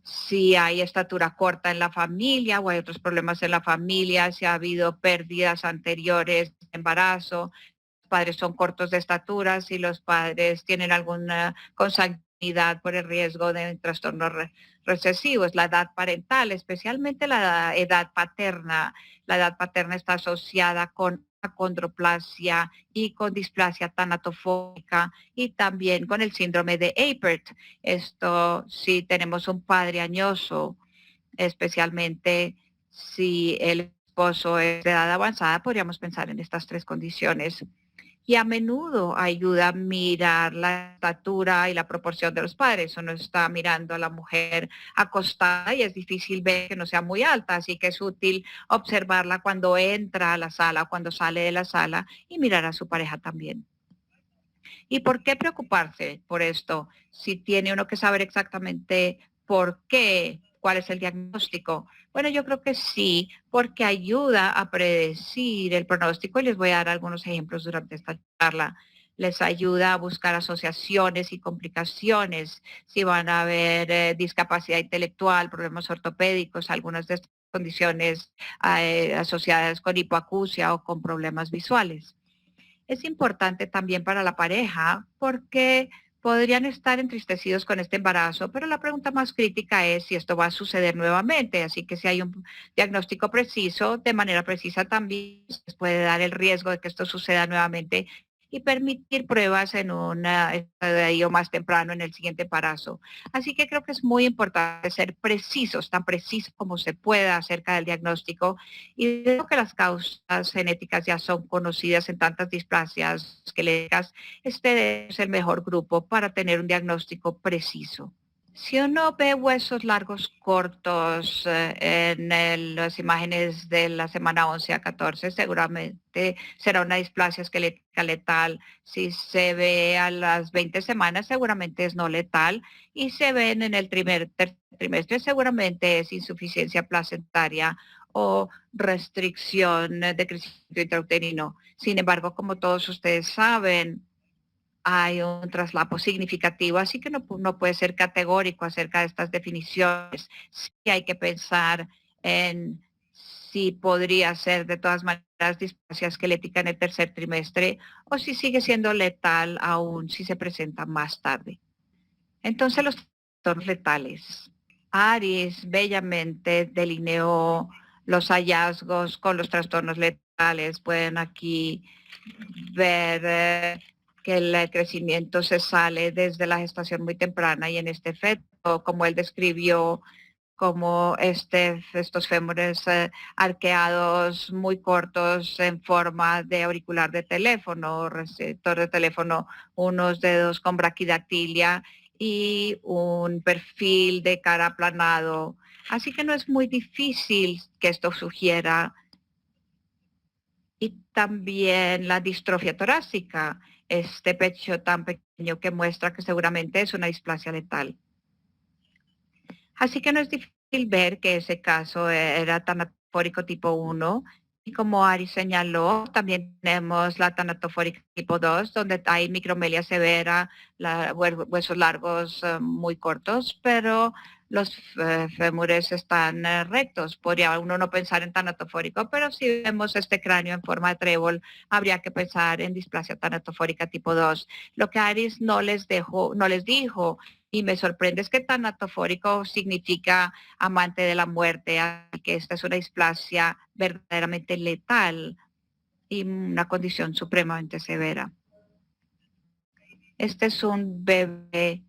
S4: Si hay estatura corta en la familia o hay otros problemas en la familia, si ha habido pérdidas anteriores de embarazo, los padres son cortos de estatura, si los padres tienen alguna consanguinidad por el riesgo de trastornos recesivos, la edad parental, especialmente la edad paterna. La edad paterna está asociada con acondroplasia y con displasia tanatofóbica y también con el síndrome de Apert. Esto, si tenemos un padre añoso, especialmente si el esposo es de edad avanzada, podríamos pensar en estas tres condiciones. Y a menudo ayuda a mirar la estatura y la proporción de los padres. Uno está mirando a la mujer acostada y es difícil ver que no sea muy alta, así que es útil observarla cuando entra a la sala o cuando sale de la sala y mirar a su pareja también. ¿Y por qué preocuparse por esto? Si tiene uno que saber exactamente por qué, cuál es el diagnóstico. Bueno, yo creo que sí, porque ayuda a predecir el pronóstico y les voy a dar algunos ejemplos durante esta charla. Les ayuda a buscar asociaciones y complicaciones, si van a haber discapacidad intelectual, problemas ortopédicos, algunas de estas condiciones asociadas con hipoacusia o con problemas visuales. Es importante también para la pareja porque podrían estar entristecidos con este embarazo, pero la pregunta más crítica es si esto va a suceder nuevamente. Así que si hay un diagnóstico preciso, de manera precisa también se puede dar el riesgo de que esto suceda nuevamente y permitir pruebas en un estadio más temprano en el siguiente embarazo. Así que creo que es muy importante ser precisos, tan precisos como se pueda acerca del diagnóstico, y creo que las causas genéticas ya son conocidas en tantas displasias esqueléticas. Este es el mejor grupo para tener un diagnóstico preciso. Si uno ve huesos largos cortos en las imágenes de la semana 11 a 14, seguramente será una displasia esquelética letal. Si se ve a las 20 semanas, seguramente es no letal. Y se ven en el tercer trimestre, seguramente es insuficiencia placentaria o restricción de crecimiento intrauterino. Sin embargo, como todos ustedes saben, hay un traslapo significativo, así que no puede ser categórico acerca de estas definiciones. Sí hay que pensar en si podría ser de todas maneras displasia esquelética en el tercer trimestre o si sigue siendo letal aún si se presenta más tarde. Entonces los trastornos letales. Aris bellamente delineó los hallazgos con los trastornos letales. Pueden aquí ver que el crecimiento se sale desde la gestación muy temprana y en este feto, como él describió, como estos fémures arqueados muy cortos en forma de auricular de teléfono, receptor de teléfono, unos dedos con braquidactilia y un perfil de cara aplanado. Así que no es muy difícil que esto sugiera. Y también la distrofia torácica, este pecho tan pequeño que muestra que seguramente es una displasia letal. Así que no es difícil ver que ese caso era tanatofórico tipo 1. Y como Ari señaló, también tenemos la tanatofórica tipo 2, donde hay micromelia severa, huesos largos muy cortos, pero los fémures están rectos. Podría uno no pensar en tanatofórico, pero si vemos este cráneo en forma de trébol, habría que pensar en displasia tanatofórica tipo 2. Lo que Aris no les dijo, y me sorprende, es que tanatofórico significa amante de la muerte, así que esta es una displasia verdaderamente letal y una condición supremamente severa. Este es un bebé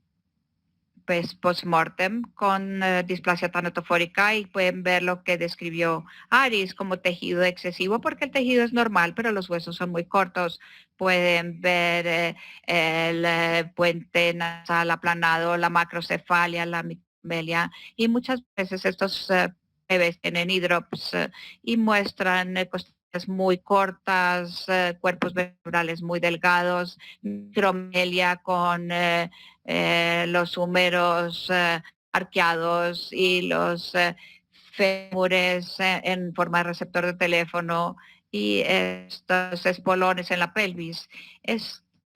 S4: pues post-mortem con displasia tanatofórica y pueden ver lo que describió Aris como tejido excesivo porque el tejido es normal pero los huesos son muy cortos. Pueden ver el puente nasal aplanado, la macrocefalia, la micromelia y muchas veces estos bebés tienen hidrops y muestran costillas muy cortas, cuerpos vertebrales muy delgados, micromelia con los húmeros arqueados y los fémures en forma de receptor de teléfono y estos espolones en la pelvis.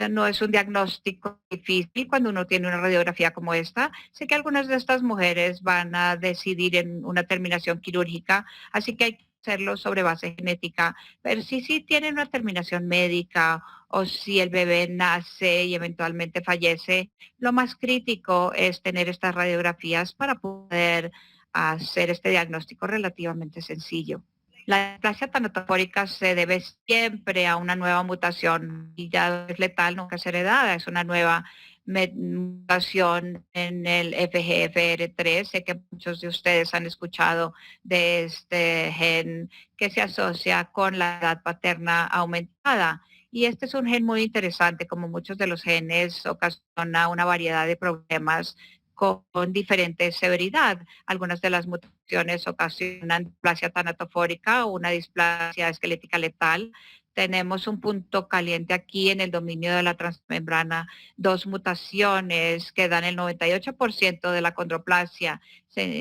S4: No es un diagnóstico difícil cuando uno tiene una radiografía como esta. Sé que algunas de estas mujeres van a decidir en una terminación quirúrgica, así que hay que hacerlo sobre base genética, pero si tienen una terminación médica o si el bebé nace y eventualmente fallece, lo más crítico es tener estas radiografías para poder hacer este diagnóstico relativamente sencillo. La displasia tanatofórica se debe siempre a una nueva mutación y ya es letal, nunca es heredada, es una nueva mutación en el FGFR3. Sé que muchos de ustedes han escuchado de este gen que se asocia con la edad paterna aumentada. Y este es un gen muy interesante, como muchos de los genes ocasiona una variedad de problemas con diferente severidad. Algunas de las mutaciones ocasionan displasia tanatofórica o una displasia esquelética letal. Tenemos un punto caliente aquí en el dominio de la transmembrana, dos mutaciones que dan el 98% de la condroplasia.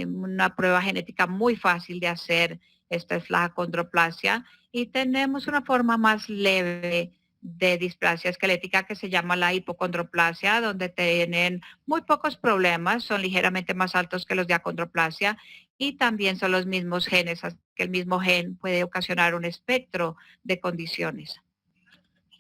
S4: Una prueba genética muy fácil de hacer, esta es la acondroplasia, y tenemos una forma más leve de displasia esquelética que se llama la hipocondroplasia, donde tienen muy pocos problemas, son ligeramente más altos que los de acondroplasia y también son los mismos genes, así que el mismo gen puede ocasionar un espectro de condiciones.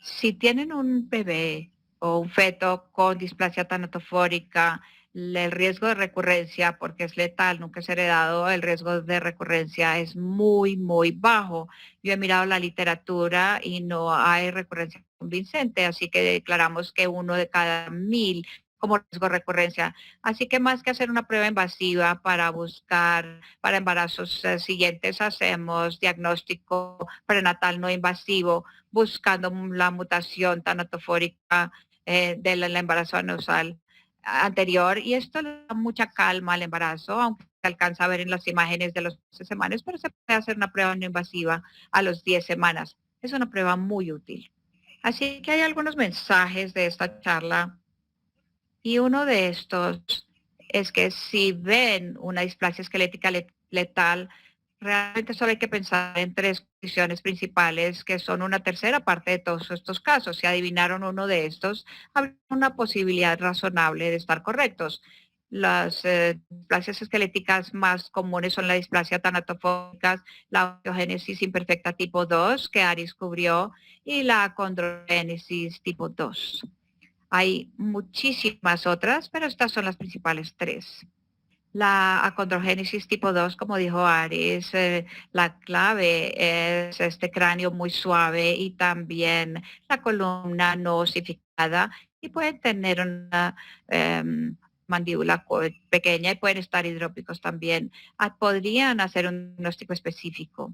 S4: Si tienen un bebé o un feto con displasia tanatofórica, el riesgo de recurrencia, porque es letal, nunca es heredado, el riesgo de recurrencia es muy, muy bajo. Yo he mirado la literatura y no hay recurrencia convincente, así que declaramos que 1 de cada 1000 como riesgo de recurrencia. Así que más que hacer una prueba invasiva para buscar para embarazos siguientes, hacemos diagnóstico prenatal no invasivo buscando la mutación tanatofórica del embarazo anusal anterior, y esto le da mucha calma al embarazo, aunque se alcanza a ver en las imágenes de los 12 semanas, pero se puede hacer una prueba no invasiva a los 10 semanas. Es una prueba muy útil. Así que hay algunos mensajes de esta charla, y uno de estos es que si ven una displasia esquelética letal, realmente solo hay que pensar en 3 condiciones principales, que son una tercera parte de todos estos casos. Si adivinaron uno de estos, habría una posibilidad razonable de estar correctos. Las displasias esqueléticas más comunes son la displasia tanatofóbica, la osteogénesis imperfecta tipo 2, que Aris cubrió, y la acondrogénesis tipo 2. Hay muchísimas otras, pero estas son las principales 3. La acondrogénesis tipo 2, como dijo Aris, la clave es este cráneo muy suave y también la columna no osificada, y pueden tener una mandíbula pequeña y pueden estar hidrópicos también. Podrían hacer un diagnóstico específico.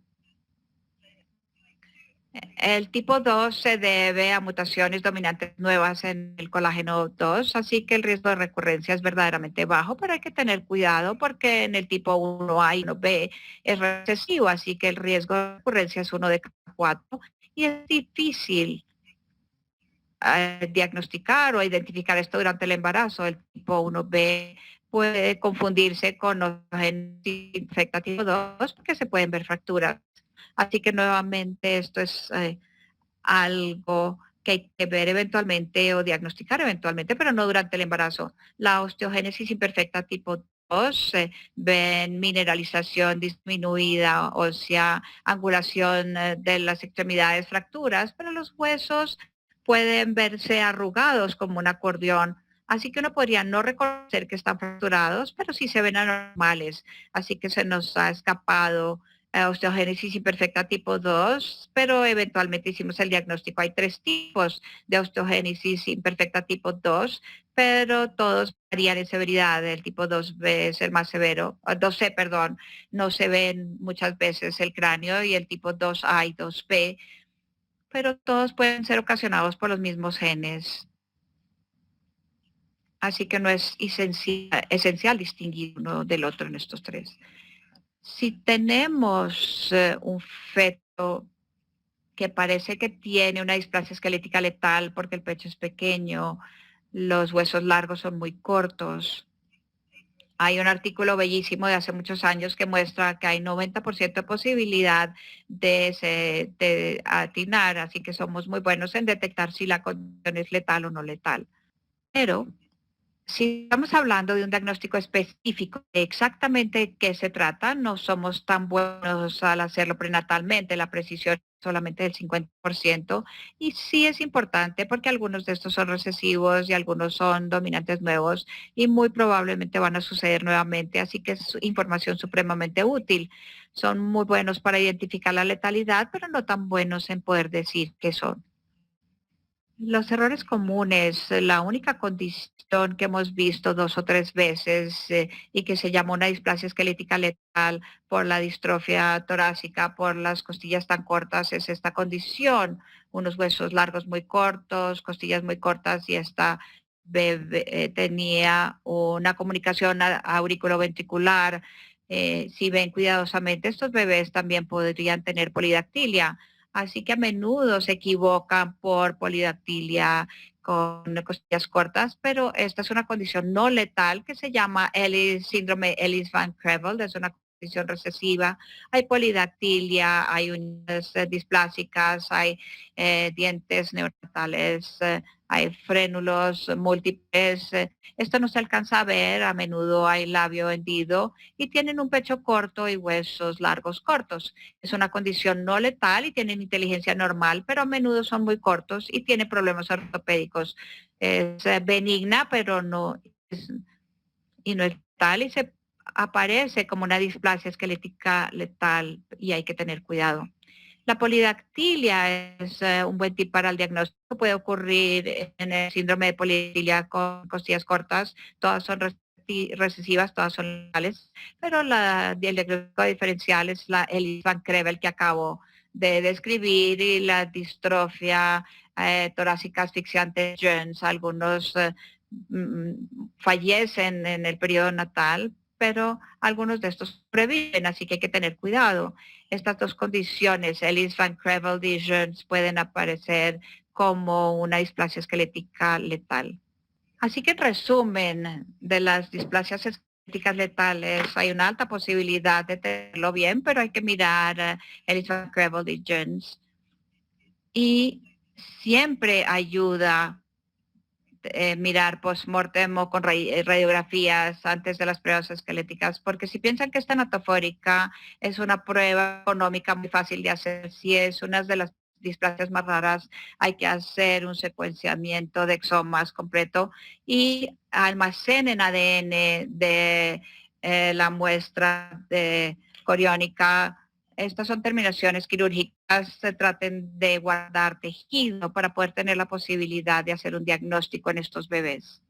S4: El tipo 2 se debe a mutaciones dominantes nuevas en el colágeno 2, así que el riesgo de recurrencia es verdaderamente bajo, pero hay que tener cuidado porque en el tipo 1A y 1B es recesivo, así que el riesgo de recurrencia es 1 de cada 4, y es difícil diagnosticar o identificar esto durante el embarazo. El tipo 1B puede confundirse con osteogénesis imperfecta tipo 2 porque se pueden ver fracturas. Así que nuevamente esto es algo que hay que ver eventualmente o diagnosticar eventualmente, pero no durante el embarazo. La osteogénesis imperfecta tipo 2, ven mineralización disminuida, ósea, angulación de las extremidades, fracturas, pero los huesos pueden verse arrugados como un acordeón. Así que uno podría no reconocer que están fracturados, pero sí se ven anormales. Así que se nos ha escapado osteogénesis imperfecta tipo 2, pero eventualmente hicimos el diagnóstico. Hay 3 tipos de osteogénesis imperfecta tipo 2, pero todos varían en severidad. El tipo 2B es el más severo, 2C, perdón, no se ven muchas veces el cráneo, y el tipo 2A y 2B, pero todos pueden ser ocasionados por los mismos genes. Así que no es esencial distinguir uno del otro en estos 3. Si tenemos un feto que parece que tiene una displasia esquelética letal porque el pecho es pequeño, los huesos largos son muy cortos. Hay un artículo bellísimo de hace muchos años que muestra que hay 90% de posibilidad de atinar, así que somos muy buenos en detectar si la condición es letal o no letal. Pero si estamos hablando de un diagnóstico específico de exactamente qué se trata, no somos tan buenos al hacerlo prenatalmente. La precisión es solamente del 50%, y sí es importante porque algunos de estos son recesivos y algunos son dominantes nuevos y muy probablemente van a suceder nuevamente, así que es información supremamente útil. Son muy buenos para identificar la letalidad, pero no tan buenos en poder decir qué son. Los errores comunes, la única condición que hemos visto 2 o 3 veces y que se llama una displasia esquelética letal por la distrofia torácica, por las costillas tan cortas, es esta condición. Unos huesos largos muy cortos, costillas muy cortas, y esta bebé tenía una comunicación auriculoventricular. Si ven cuidadosamente, estos bebés también podrían tener polidactilia. Así que a menudo se equivocan por polidactilia con costillas cortas, pero esta es una condición no letal que se llama síndrome Ellis-Van Creveld, es una condición recesiva. Hay polidactilia, hay uñas displásicas, hay dientes neonatales, hay frénulos múltiples. Esto no se alcanza a ver, a menudo hay labio hendido y tienen un pecho corto y huesos largos cortos. Es una condición no letal y tienen inteligencia normal, pero a menudo son muy cortos y tienen problemas ortopédicos. Es benigna, pero no es, y no es letal, y se aparece como una displasia esquelética letal y hay que tener cuidado. La polidactilia es un buen tip para el diagnóstico. Puede ocurrir en el síndrome de polidactilia con costillas cortas. Todas son recesivas, todas son legales, pero el diagnóstico diferencial es el Van Crevel que acabo de describir y la distrofia torácica asfixiante Jones. Algunos fallecen en el periodo natal, pero algunos de estos sobreviven, así que hay que tener cuidado. Estas dos condiciones, Ellis Van Crevel lesions, pueden aparecer como una displasia esquelética letal. Así que en resumen de las displasias esqueléticas letales, hay una alta posibilidad de tenerlo bien, pero hay que mirar Ellis Van Crevel lesions. Y siempre ayuda mirar post-mortem o con radiografías antes de las pruebas esqueléticas, porque si piensan que esta anatofórica es una prueba económica muy fácil de hacer, si es una de las displasias más raras, hay que hacer un secuenciamiento de exomas completo y almacenen ADN de la muestra de coriónica. Estas son terminaciones quirúrgicas, se traten de guardar tejido para poder tener la posibilidad de hacer un diagnóstico en estos bebés.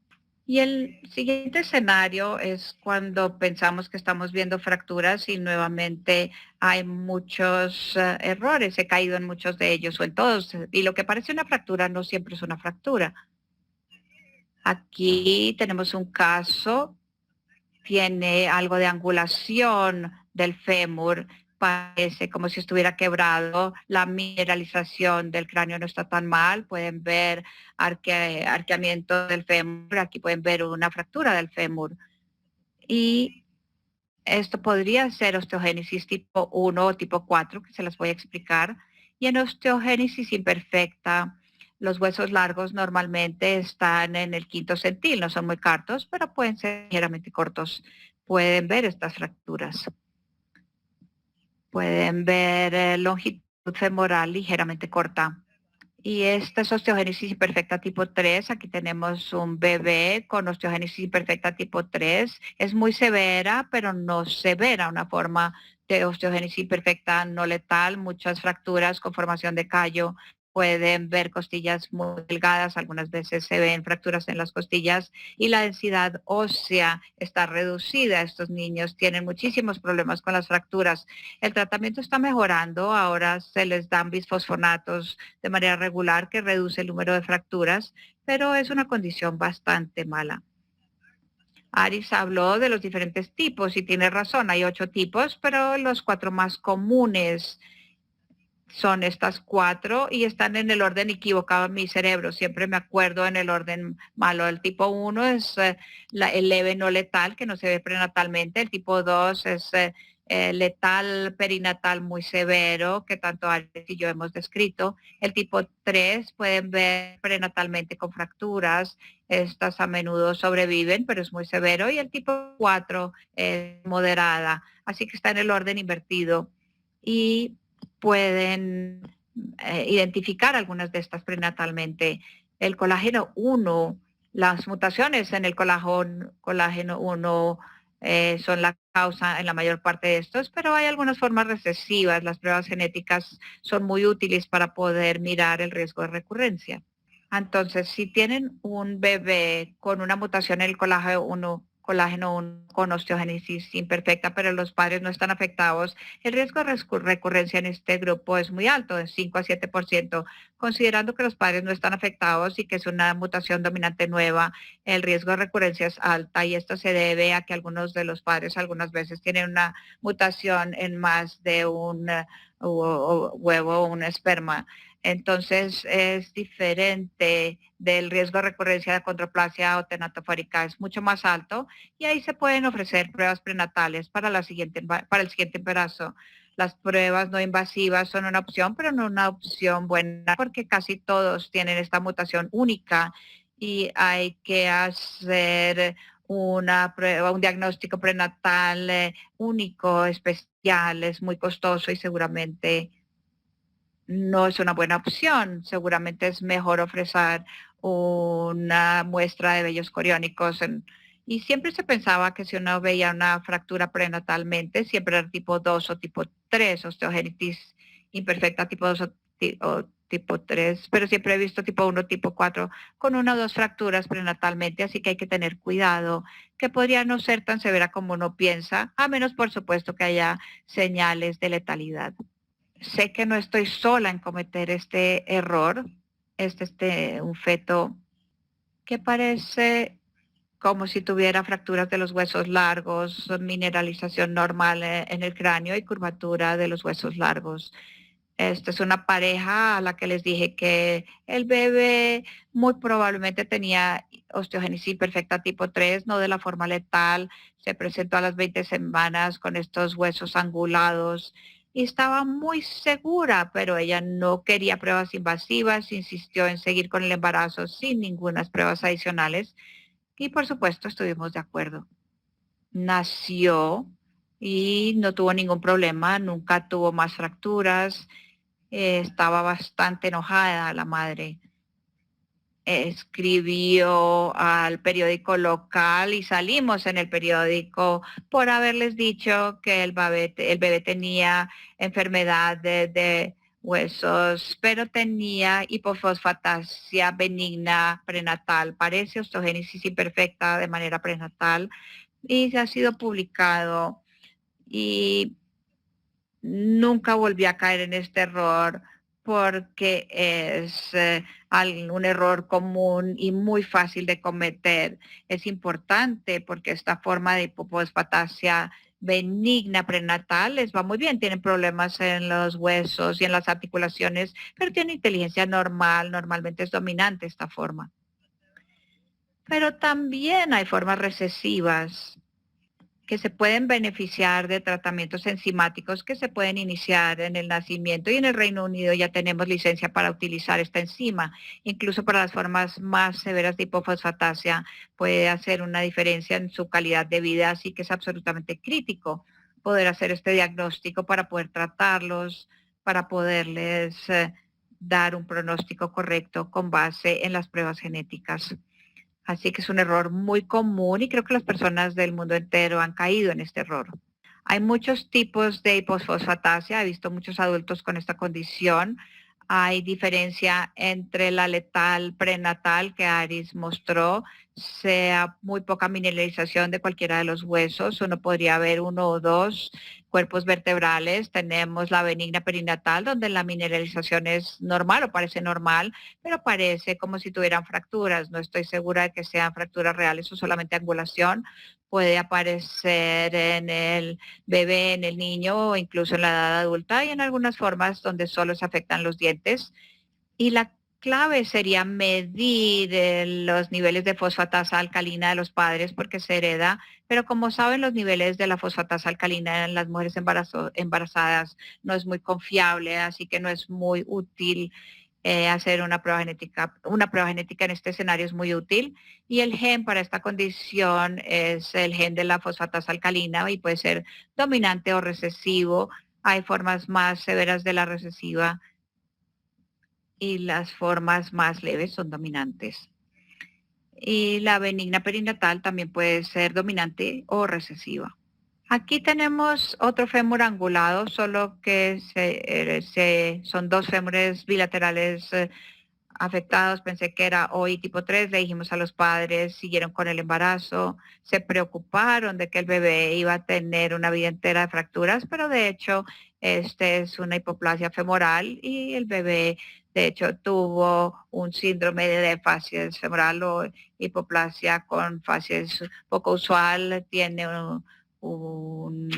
S4: Y el siguiente escenario es cuando pensamos que estamos viendo fracturas y nuevamente hay muchos errores. He caído en muchos de ellos o en todos. Y lo que parece una fractura no siempre es una fractura. Aquí tenemos un caso, tiene algo de angulación del fémur, parece como si estuviera quebrado, la mineralización del cráneo no está tan mal, pueden ver arqueamiento del fémur, aquí pueden ver una fractura del fémur. Y esto podría ser osteogénesis tipo 1 o tipo 4, que se las voy a explicar. Y en osteogénesis imperfecta, los huesos largos normalmente están en el quinto centil, no son muy cortos, pero pueden ser ligeramente cortos. Pueden ver estas fracturas. Pueden ver longitud femoral ligeramente corta. Y esta es osteogénesis imperfecta tipo 3. Aquí tenemos un bebé con osteogénesis imperfecta tipo 3. Es muy severa, pero no severa, una forma de osteogénesis imperfecta no letal, muchas fracturas con formación de callo. Pueden ver costillas muy delgadas, algunas veces se ven fracturas en las costillas y la densidad ósea está reducida. Estos niños tienen muchísimos problemas con las fracturas. El tratamiento está mejorando, ahora se les dan bisfosfonatos de manera regular que reduce el número de fracturas, pero es una condición bastante mala. Aris habló de los diferentes tipos y tiene razón, hay 8 tipos, pero los 4 más comunes son estas 4 y están en el orden equivocado en mi cerebro. Siempre me acuerdo en el orden malo. El tipo 1 es el leve no letal, que no se ve prenatalmente. El tipo 2 es letal perinatal muy severo, que tanto Alex y yo hemos descrito. El tipo 3 pueden ver prenatalmente con fracturas. Estas a menudo sobreviven, pero es muy severo. Y el tipo 4 es moderada. Así que está en el orden invertido. Y pueden identificar algunas de estas prenatalmente. El colágeno 1, las mutaciones en el colágeno 1 son la causa en la mayor parte de estos, pero hay algunas formas recesivas. Las pruebas genéticas son muy útiles para poder mirar el riesgo de recurrencia. Entonces, si tienen un bebé con una mutación en el colágeno 1 con osteogénesis imperfecta, pero los padres no están afectados, el riesgo de recurrencia en este grupo es muy alto, de 5 a 7%, considerando que los padres no están afectados y que es una mutación dominante nueva, el riesgo de recurrencia es alta y esto se debe a que algunos de los padres algunas veces tienen una mutación en más de un huevo o un esperma. Entonces es diferente del riesgo de recurrencia de acondroplasia o tenatofórica, es mucho más alto y ahí se pueden ofrecer pruebas prenatales para el siguiente embarazo. Las pruebas no invasivas son una opción, pero no una opción buena porque casi todos tienen esta mutación única y hay que hacer una prueba, un diagnóstico prenatal único, especial, es muy costoso y seguramente no es una buena opción. Seguramente es mejor ofrecer una muestra de vellos coriónicos. Y siempre se pensaba que si uno veía una fractura prenatalmente, siempre era tipo 2 o tipo 3, osteogénesis imperfecta tipo 2 o tipo 3, pero siempre he visto tipo 1, tipo 4, con 1 o 2 fracturas prenatalmente, así que hay que tener cuidado, que podría no ser tan severa como uno piensa, a menos por supuesto que haya señales de letalidad. Sé que no estoy sola en cometer este error, un feto que parece como si tuviera fracturas de los huesos largos, mineralización normal en el cráneo y curvatura de los huesos largos. Esta es una pareja a la que les dije que el bebé muy probablemente tenía osteogénesis imperfecta tipo 3, no de la forma letal. Se presentó a las 20 semanas con estos huesos angulados y estaba muy segura, pero ella no quería pruebas invasivas, insistió en seguir con el embarazo sin ninguna pruebas adicionales y por supuesto estuvimos de acuerdo. Nació y no tuvo ningún problema, nunca tuvo más fracturas. Estaba bastante enojada la madre. Escribió al periódico local y salimos en el periódico por haberles dicho que el bebé tenía enfermedad de huesos, pero tenía hipofosfatasia benigna prenatal, parece osteogénesis imperfecta de manera prenatal y se ha sido publicado y nunca volví a caer en este error porque es un error común y muy fácil de cometer. Es importante porque esta forma de hipofosfatasia benigna prenatal les va muy bien, tienen problemas en los huesos y en las articulaciones, pero tienen inteligencia normal, normalmente es dominante esta forma. Pero también hay formas recesivas que se pueden beneficiar de tratamientos enzimáticos que se pueden iniciar en el nacimiento y en el Reino Unido ya tenemos licencia para utilizar esta enzima. Incluso para las formas más severas de hipofosfatasia puede hacer una diferencia en su calidad de vida, así que es absolutamente crítico poder hacer este diagnóstico para poder tratarlos, para poderles dar un pronóstico correcto con base en las pruebas genéticas. Así que es un error muy común y creo que las personas del mundo entero han caído en este error. Hay muchos tipos de hipofosfatasia, he visto muchos adultos con esta condición. Hay diferencia entre la letal prenatal que Aris mostró, sea muy poca mineralización de cualquiera de los huesos, uno podría ver 1 o 2 cuerpos vertebrales. Tenemos la benigna perinatal, donde la mineralización es normal o parece normal, pero parece como si tuvieran fracturas. No estoy segura de que sean fracturas reales o solamente angulación. Puede aparecer en el bebé, en el niño o incluso en la edad adulta y en algunas formas donde solo se afectan los dientes. Y la clave sería medir los niveles de fosfatasa alcalina de los padres porque se hereda, pero como saben los niveles de la fosfatasa alcalina en las mujeres embarazadas no es muy confiable, así que no es muy útil hacer una prueba genética. Una prueba genética en este escenario es muy útil y el gen para esta condición es el gen de la fosfatasa alcalina y puede ser dominante o recesivo. Hay formas más severas de la recesiva y las formas más leves son dominantes. Y la benigna perinatal también puede ser dominante o recesiva. Aquí tenemos otro fémur angulado, solo que son 2 fémures bilaterales afectados. Pensé que era OI tipo 3, le dijimos a los padres, siguieron con el embarazo, se preocuparon de que el bebé iba a tener una vida entera de fracturas, pero de hecho este es una hipoplasia femoral y el bebé de hecho tuvo un síndrome de fascies femoral o hipoplasia con fascies poco usual, tiene un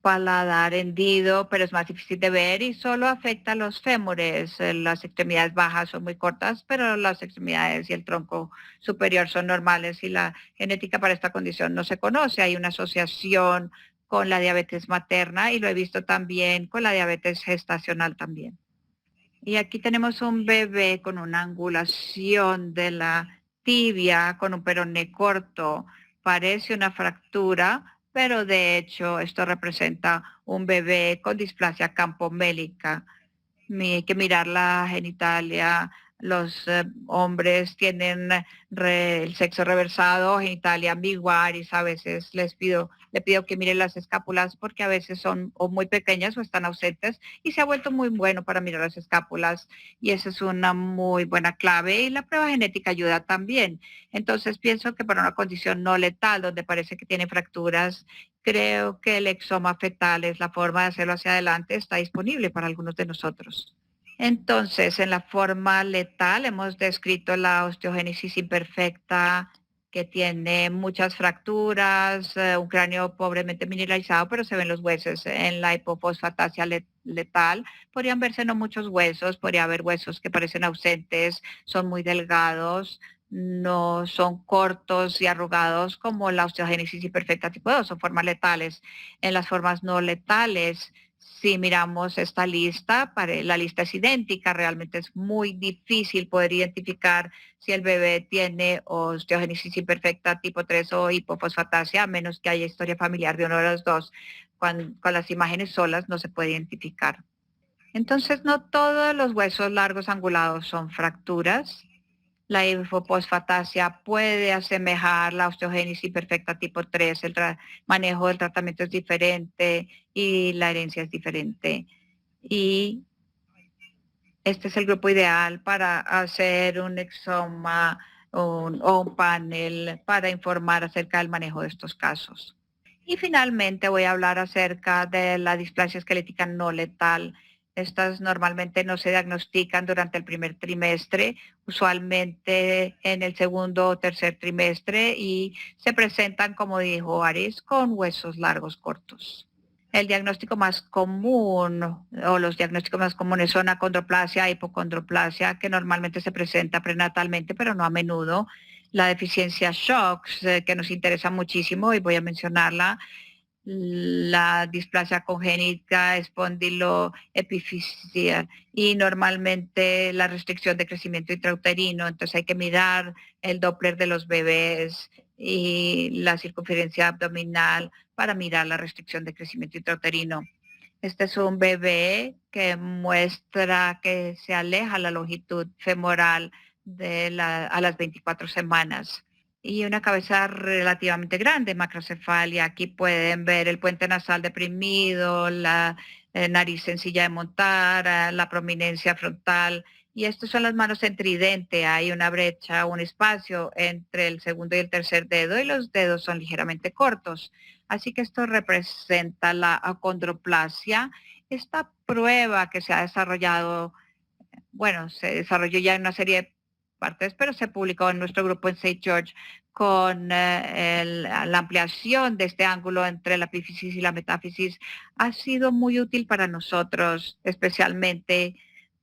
S4: paladar hendido, pero es más difícil de ver y solo afecta a los fémures. Las extremidades bajas son muy cortas, pero las extremidades y el tronco superior son normales y la genética para esta condición no se conoce. Hay una asociación con la diabetes materna y lo he visto también con la diabetes gestacional también. Y aquí tenemos un bebé con una angulación de la tibia, con un peroné corto. Parece una fractura, pero de hecho esto representa un bebé con displasia campomélica. Hay que mirar la genitalia los hombres tienen el sexo reversado, genitalia ambigua, y a veces le pido que miren las escápulas porque a veces son o muy pequeñas o están ausentes y se ha vuelto muy bueno para mirar las escápulas y esa es una muy buena clave y la prueba genética ayuda también. Entonces pienso que para una condición no letal donde parece que tiene fracturas, creo que el exoma fetal es la forma de hacerlo hacia adelante, está disponible para algunos de nosotros. Entonces, en la forma letal hemos descrito la osteogénesis imperfecta que tiene muchas fracturas, un cráneo pobremente mineralizado, pero se ven los huesos. En la hipofosfatasia letal podrían verse no muchos huesos, podría haber huesos que parecen ausentes, son muy delgados, no son cortos y arrugados como la osteogénesis imperfecta tipo 2, son formas letales. En las formas no letales, si miramos esta lista, la lista es idéntica, realmente es muy difícil poder identificar si el bebé tiene osteogénesis imperfecta tipo 3 o hipofosfatasia, a menos que haya historia familiar de uno de los dos. Con las imágenes solas no se puede identificar. Entonces, no todos los huesos largos angulados son fracturas. La hipofosfatasia puede asemejar la osteogénesis imperfecta tipo 3, el manejo del tratamiento es diferente y la herencia es diferente. Y este es el grupo ideal para hacer un exoma o un panel para informar acerca del manejo de estos casos. Y finalmente voy a hablar acerca de la displasia esquelética no letal. Estas normalmente no se diagnostican durante el primer trimestre, usualmente en el segundo o tercer trimestre y se presentan, como dijo Aris, con huesos largos cortos. El diagnóstico más común o los diagnósticos más comunes son acondroplasia, hipocondroplasia, que normalmente se presenta prenatalmente, pero no a menudo. La deficiencia SHOX, que nos interesa muchísimo y voy a mencionarla, la displasia congénita espondiloepifisial y normalmente la restricción de crecimiento intrauterino. Entonces hay que mirar el Doppler de los bebés y la circunferencia abdominal para mirar la restricción de crecimiento intrauterino. Este es un bebé que muestra que se aleja la longitud femoral a las 24 semanas y una cabeza relativamente grande, macrocefalia. Aquí pueden ver el puente nasal deprimido, la nariz sencilla de montar, la prominencia frontal. Y estas son las manos en tridente. Hay una brecha, un espacio entre el segundo y el tercer dedo y los dedos son ligeramente cortos. Así que esto representa la acondroplasia. Esta prueba que se ha desarrollado, bueno, se desarrolló ya en una serie de partes, pero se publicó en nuestro grupo en St. George con la ampliación de este ángulo entre la epífisis y la metáfisis. Ha sido muy útil para nosotros, especialmente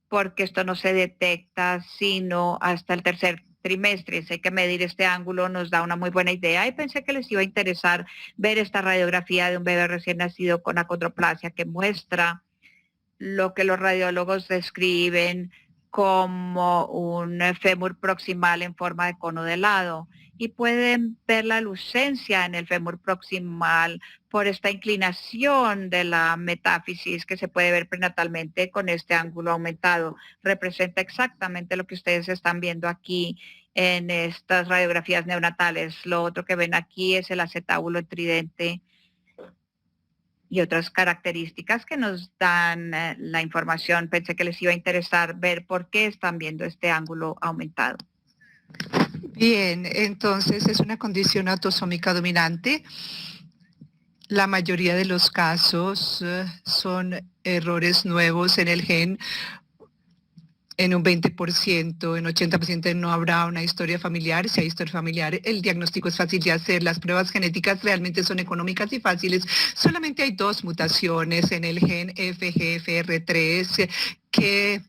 S4: porque esto no se detecta sino hasta el tercer trimestre. Si hay que medir este ángulo, nos da una muy buena idea y pensé que les iba a interesar ver esta radiografía de un bebé recién nacido con acondroplasia que muestra lo que los radiólogos describen como un fémur proximal en forma de cono de helado. Y pueden ver la lucencia en el fémur proximal por esta inclinación de la metáfisis que se puede ver prenatalmente con este ángulo aumentado. Representa exactamente lo que ustedes están viendo aquí en estas radiografías neonatales. Lo otro que ven aquí es el acetábulo tridente y otras características que nos dan la información. Pensé que les iba a interesar ver por qué están viendo este ángulo aumentado.
S3: Bien, entonces es una condición autosómica dominante. La mayoría de los casos son errores nuevos en el gen. En un 20%, en 80% no habrá una historia familiar. Si hay historia familiar, el diagnóstico es fácil de hacer. Las pruebas genéticas realmente son económicas y fáciles. Solamente hay 2 mutaciones en el gen FGFR3 que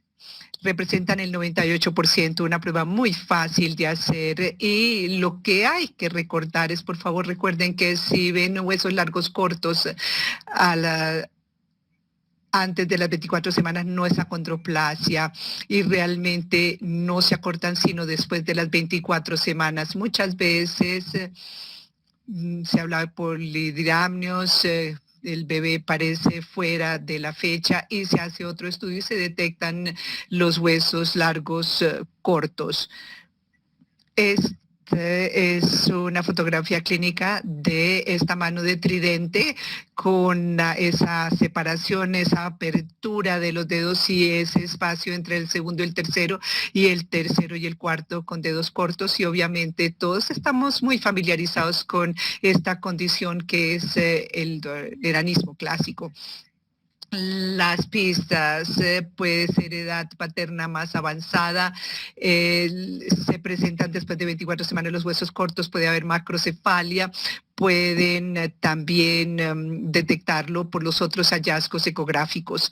S3: representan el 98%, una prueba muy fácil de hacer. Y lo que hay que recordar es, por favor, recuerden que si ven huesos largos cortos antes de las 24 semanas no es acondroplasia y realmente no se acortan sino después de las 24 semanas. Muchas veces se habla de polidramnios, el bebé parece fuera de la fecha y se hace otro estudio y se detectan los huesos largos cortos. Es una fotografía clínica de esta mano de tridente con esa separación, esa apertura de los dedos y ese espacio entre el segundo y el tercero y el cuarto con dedos cortos, y obviamente todos estamos muy familiarizados con esta condición que es el enanismo clásico. Las pistas, puede ser edad paterna más avanzada, se presentan después de 24 semanas los huesos cortos, puede haber macrocefalia, pueden también detectarlo por los otros hallazgos ecográficos.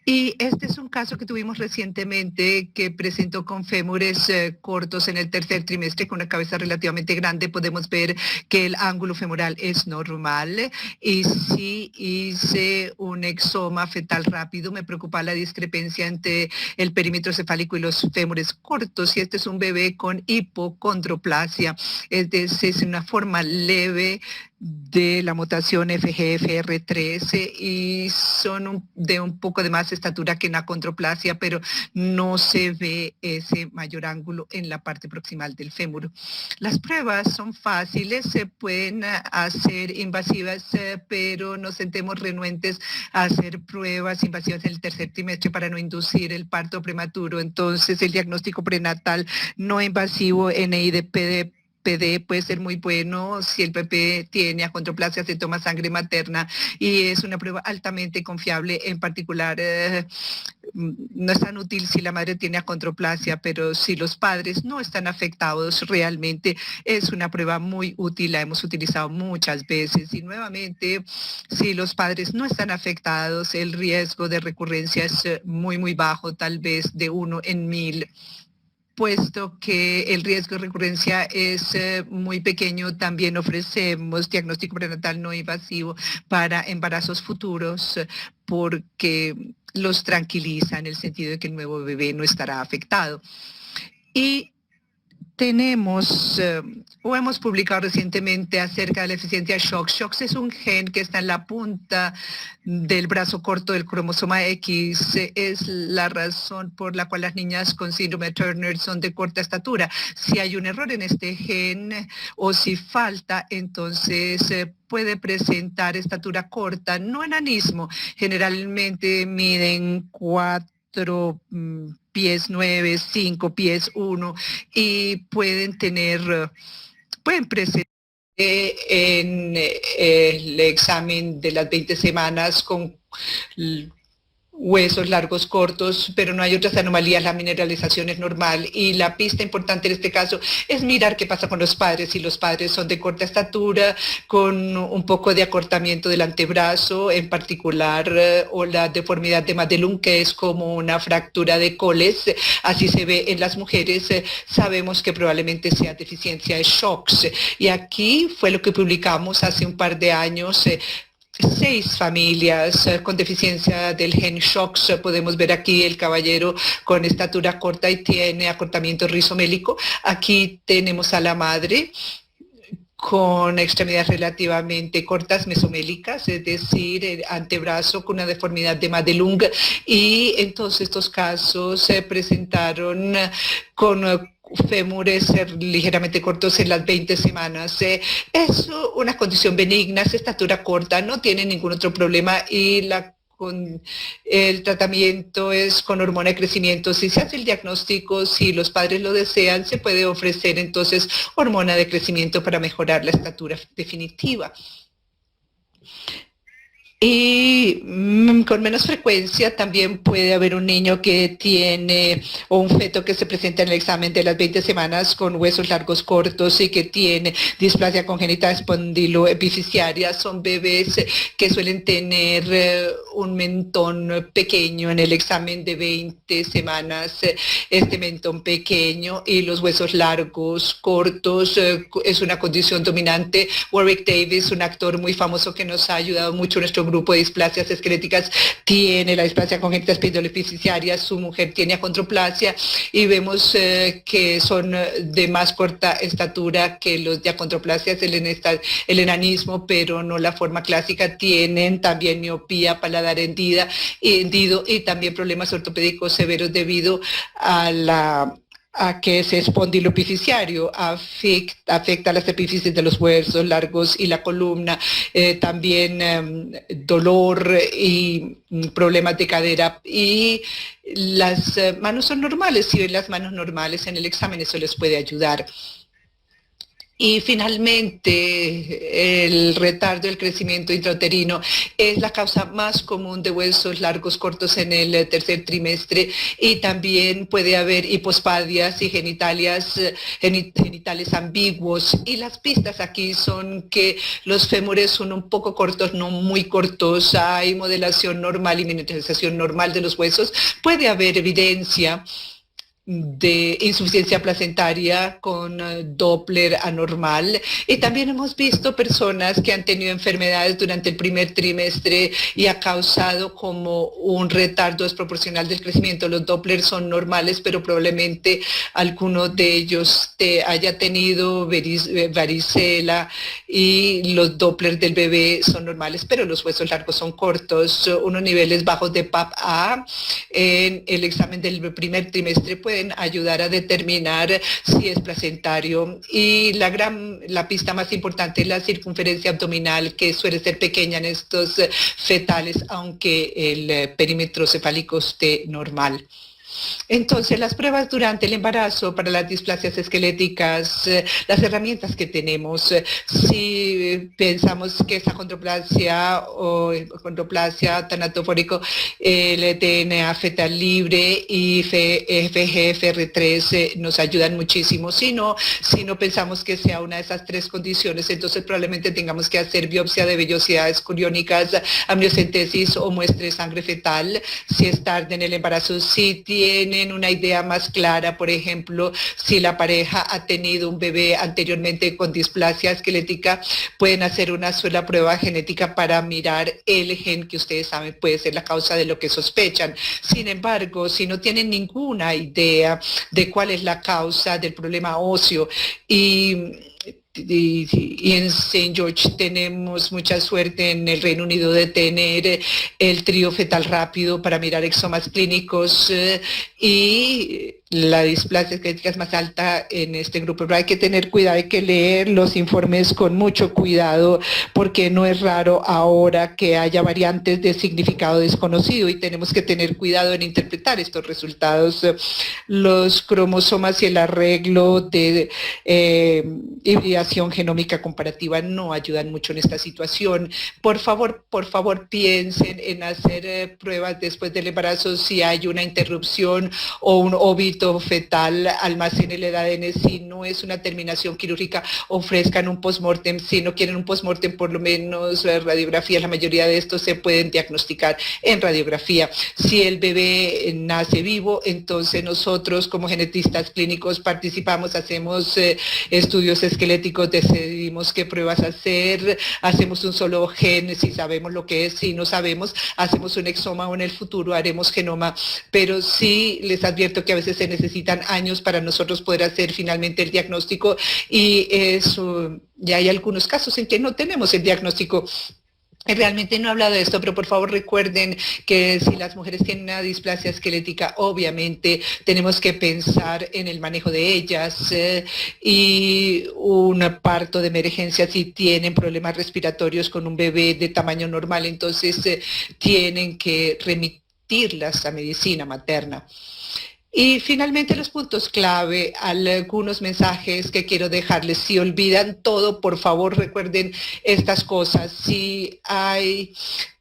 S3: Y este es un caso que tuvimos recientemente que presentó con fémures cortos en el tercer trimestre con una cabeza relativamente grande. Podemos ver que el ángulo femoral es normal y sí hice un exoma fetal rápido. Me preocupa la discrepancia entre el perímetro cefálico y los fémures cortos, y este es un bebé con hipocondroplasia. Es una forma leve de la mutación FGFR13 y son de un poco de más estatura que en acondroplasia, pero no se ve ese mayor ángulo en la parte proximal del fémur. Las pruebas son fáciles, se pueden hacer invasivas, pero nos sentemos renuentes a hacer pruebas invasivas en el tercer trimestre para no inducir el parto prematuro. Entonces, el diagnóstico prenatal no invasivo NIDP puede ser muy bueno si el bebé tiene acondroplasia, se toma sangre materna y es una prueba altamente confiable. En particular, no es tan útil si la madre tiene acondroplasia, pero si los padres no están afectados, realmente es una prueba muy útil, la hemos utilizado muchas veces. Y nuevamente, si los padres no están afectados, el riesgo de recurrencia es muy, muy bajo, tal vez de 1 en 1000. Puesto que el riesgo de recurrencia es muy pequeño, también ofrecemos diagnóstico prenatal no invasivo para embarazos futuros porque los tranquiliza en el sentido de que el nuevo bebé no estará afectado. Y tenemos o hemos publicado recientemente acerca de la eficiencia de SHOX. SHOX es un gen que está en la punta del brazo corto del cromosoma X. Es la razón por la cual las niñas con síndrome de Turner son de corta estatura. Si hay un error en este gen o si falta, entonces puede presentar estatura corta, no enanismo. Generalmente miden 4 pies 9, 5 pies 1 y pueden presentar en el examen de las 20 semanas con huesos largos cortos, pero no hay otras anomalías, la mineralización es normal y la pista importante en este caso es mirar qué pasa con los padres. Si los padres son de corta estatura, con un poco de acortamiento del antebrazo, en particular, o la deformidad de Madelung, que es como una fractura de Coles, así se ve en las mujeres, sabemos que probablemente sea deficiencia de SHOX. Y aquí fue lo que publicamos hace un par de años, 6 familias con deficiencia del gen SHOX. Podemos ver aquí el caballero con estatura corta y tiene acortamiento rizomélico. Aquí tenemos a la madre con extremidades relativamente cortas, mesomélicas, es decir, el antebrazo con una deformidad de Madelung, y en todos estos casos se presentaron con fémures ligeramente cortos en las 20 semanas. Es una condición benigna, es estatura corta, no tiene ningún otro problema y el tratamiento es con hormona de crecimiento. Si se hace el diagnóstico, si los padres lo desean, se puede ofrecer entonces hormona de crecimiento para mejorar la estatura definitiva. Y con menos frecuencia también puede haber un niño que tiene, o un feto que se presenta en el examen de las 20 semanas con huesos largos cortos y que tiene displasia congénita espondiloepificiaria. Son bebés que suelen tener un mentón pequeño en el examen de 20 semanas, este mentón pequeño y los huesos largos cortos es una condición dominante. Warwick Davis, un actor muy famoso que nos ha ayudado mucho en nuestro grupo de displasias esqueléticas tiene la displasia congénita espinodeficiaria, su mujer tiene achondroplasia, y vemos que son de más corta estatura que los de achondroplasias, el enanismo, pero no la forma clásica. Tienen también miopía, paladar hendido y también problemas ortopédicos severos debido a que es espondiloepificiario, afecta las epífisis de los huesos largos y la columna, también dolor y problemas de cadera. Y las manos son normales. Si ven las manos normales en el examen, eso les puede ayudar. Y finalmente, el retardo del crecimiento intrauterino es la causa más común de huesos largos cortos en el tercer trimestre, y también puede haber hipospadias y genitales ambiguos. Y las pistas aquí son que los fémures son un poco cortos, no muy cortos. Hay modelación normal y miniaturización normal de los huesos. Puede haber evidencia de insuficiencia placentaria con Doppler anormal, y también hemos visto personas que han tenido enfermedades durante el primer trimestre y ha causado como un retardo desproporcional del crecimiento. Los Doppler son normales, pero probablemente alguno de ellos haya tenido varicela, y los Doppler del bebé son normales, pero los huesos largos son cortos. Unos niveles bajos de PAP-A en el examen del primer trimestre pueden ayudar a determinar si es placentario. Y la pista más importante es la circunferencia abdominal, que suele ser pequeña en estos fetales, aunque el perímetro cefálico esté normal. Entonces, las pruebas durante el embarazo para las displasias esqueléticas, las herramientas que tenemos, si pensamos que es achondroplasia o achondroplasia tanatofórico, el DNA fetal libre y FGFR3 nos ayudan muchísimo. Si no pensamos que sea una de esas tres condiciones, entonces probablemente tengamos que hacer biopsia de vellosidades coriónicas, amniocentesis o muestra de sangre fetal. Si es tarde en el embarazo, si tienen una idea más clara, por ejemplo, si la pareja ha tenido un bebé anteriormente con displasia esquelética, pueden hacer una sola prueba genética para mirar el gen que ustedes saben puede ser la causa de lo que sospechan. Sin embargo, si no tienen ninguna idea de cuál es la causa del problema óseo, y en St. George tenemos mucha suerte en el Reino Unido de tener el trío fetal rápido para mirar exomas clínicos, y la displasia esquelética es más alta en este grupo. Pero hay que tener cuidado, hay que leer los informes con mucho cuidado, porque no es raro ahora que haya variantes de significado desconocido, y tenemos que tener cuidado en interpretar estos resultados. Los cromosomas y el arreglo de hibridación genómica comparativa no ayudan mucho en esta situación. Por favor, piensen en hacer pruebas después del embarazo si hay una interrupción o un óbito fetal, almacenen el ADN. Si no es una terminación quirúrgica, ofrezcan un postmortem. Si no quieren un postmortem, por lo menos radiografía. La mayoría de estos se pueden diagnosticar en radiografía. Si el bebé nace vivo, entonces nosotros como genetistas clínicos participamos, hacemos estudios esqueléticos, decidimos qué pruebas hacer, hacemos un solo gen si sabemos lo que es. Si no sabemos, hacemos un exoma, o en el futuro haremos genoma. Pero sí les advierto que a veces se necesitan años para nosotros poder hacer finalmente el diagnóstico, y ya hay algunos casos en que no tenemos el diagnóstico. Realmente no he hablado de esto, pero por favor recuerden que si las mujeres tienen una displasia esquelética, obviamente tenemos que pensar en el manejo de ellas, y un parto de emergencia si tienen problemas respiratorios con un bebé de tamaño normal, entonces tienen que remitirlas a medicina materna. Y finalmente los puntos clave, algunos mensajes que quiero dejarles. Si olvidan todo, por favor recuerden estas cosas.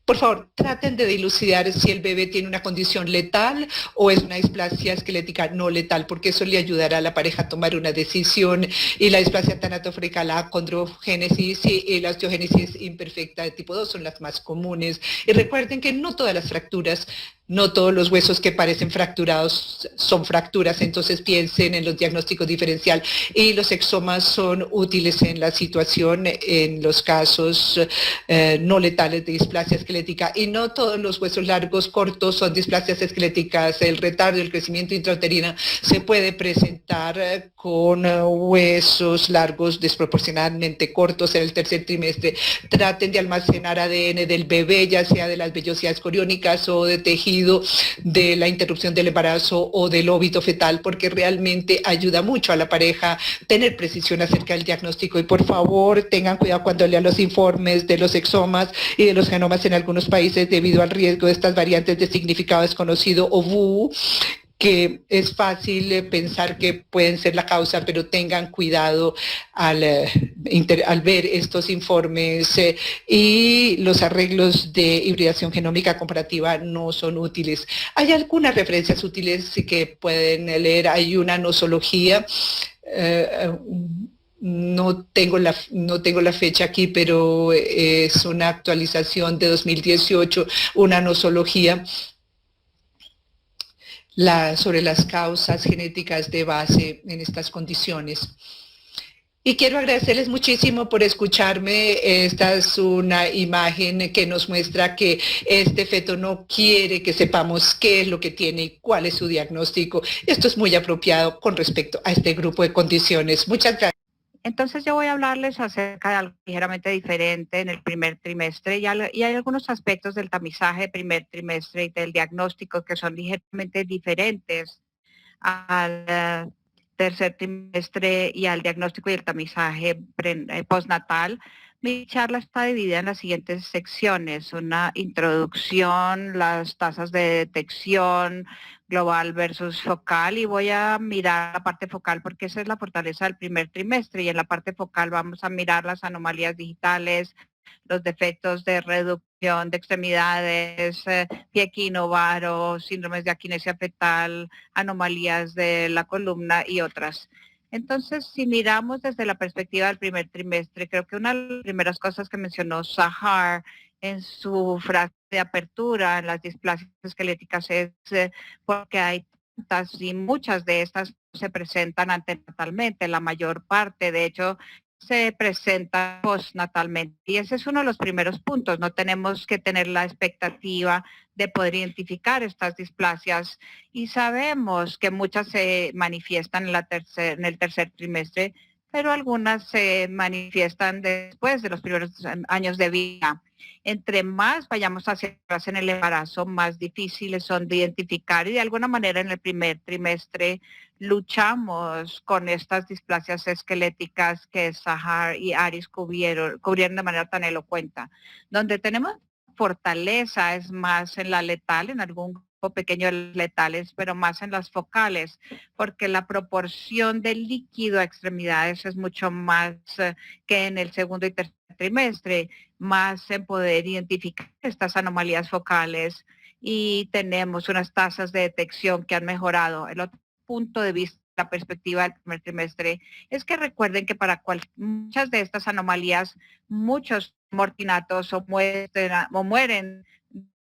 S3: Por favor, traten de dilucidar si el bebé tiene una condición letal o es una displasia esquelética no letal, porque eso le ayudará a la pareja a tomar una decisión. Y la displasia tanatofórica, la acondrogénesis y la osteogénesis imperfecta de tipo 2 son las más comunes. Y recuerden que no todas las fracturas no todos los huesos que parecen fracturados son fracturas, entonces piensen en los diagnósticos diferencial, y los exomas son útiles en la situación, en los casos no letales de displasia esquelética, y no todos los huesos largos cortos son displasias esqueléticas. El retardo del crecimiento intrauterino se puede presentar con huesos largos desproporcionadamente cortos en el tercer trimestre. Traten de almacenar ADN del bebé, ya sea de las vellosidades coriónicas o de tejido de la interrupción del embarazo o del óbito fetal, porque realmente ayuda mucho a la pareja tener precisión acerca del diagnóstico. Y por favor, tengan cuidado cuando lean los informes de los exomas y de los genomas en algunos países debido al riesgo de estas variantes de significado desconocido o VUU, que es fácil pensar que pueden ser la causa, pero tengan cuidado al ver estos informes, y los arreglos de hibridación genómica comparativa no son útiles. Hay algunas referencias útiles que pueden leer. Hay una nosología, no tengo la fecha aquí, pero es una actualización de 2018, una nosología sobre las causas genéticas de base en estas condiciones. Y quiero agradecerles muchísimo por escucharme. Esta es una imagen que nos muestra que este feto no quiere que sepamos qué es lo que tiene y cuál es su diagnóstico. Esto es muy apropiado con respecto a este grupo de condiciones. Muchas gracias.
S4: Entonces yo voy a hablarles acerca de algo ligeramente diferente en el primer trimestre, y hay algunos aspectos del tamizaje del primer trimestre y del diagnóstico que son ligeramente diferentes al tercer trimestre y al diagnóstico y el tamizaje postnatal. Mi charla está dividida en las siguientes secciones: una introducción, las tasas de detección global versus focal, y voy a mirar la parte focal porque esa es la fortaleza del primer trimestre, y en la parte focal vamos a mirar las anomalías digitales, los defectos de reducción de extremidades, pie equinovaro, síndromes de aquinesia fetal, anomalías de la columna y otras. Entonces, si miramos desde la perspectiva del primer trimestre, creo que una de las primeras cosas que mencionó Sahar en su frase de apertura en las displasias esqueléticas es porque hay tantas, y muchas de estas se presentan antenatalmente, la mayor parte, de hecho, se presenta postnatalmente. Y ese es uno de los primeros puntos. No tenemos que tener la expectativa de poder identificar estas displasias, y sabemos que muchas se manifiestan en el tercer trimestre, pero algunas se manifiestan después de los primeros años de vida. Entre más vayamos hacia atrás en el embarazo, más difíciles son de identificar, y de alguna manera en el primer trimestre luchamos con estas displasias esqueléticas que Sahar y Aris cubrieron de manera tan elocuente. Donde tenemos fortaleza es más en la letal, en algún grupo pequeño de letales, pero más en las focales, porque la proporción de líquido a extremidades es mucho más que en el segundo y tercer trimestre, más en poder identificar estas anomalías focales, y tenemos unas tasas de detección que han mejorado. El otro punto de vista, la perspectiva del primer trimestre, es que recuerden que para muchas de estas anomalías, muchos mortinatos o mueren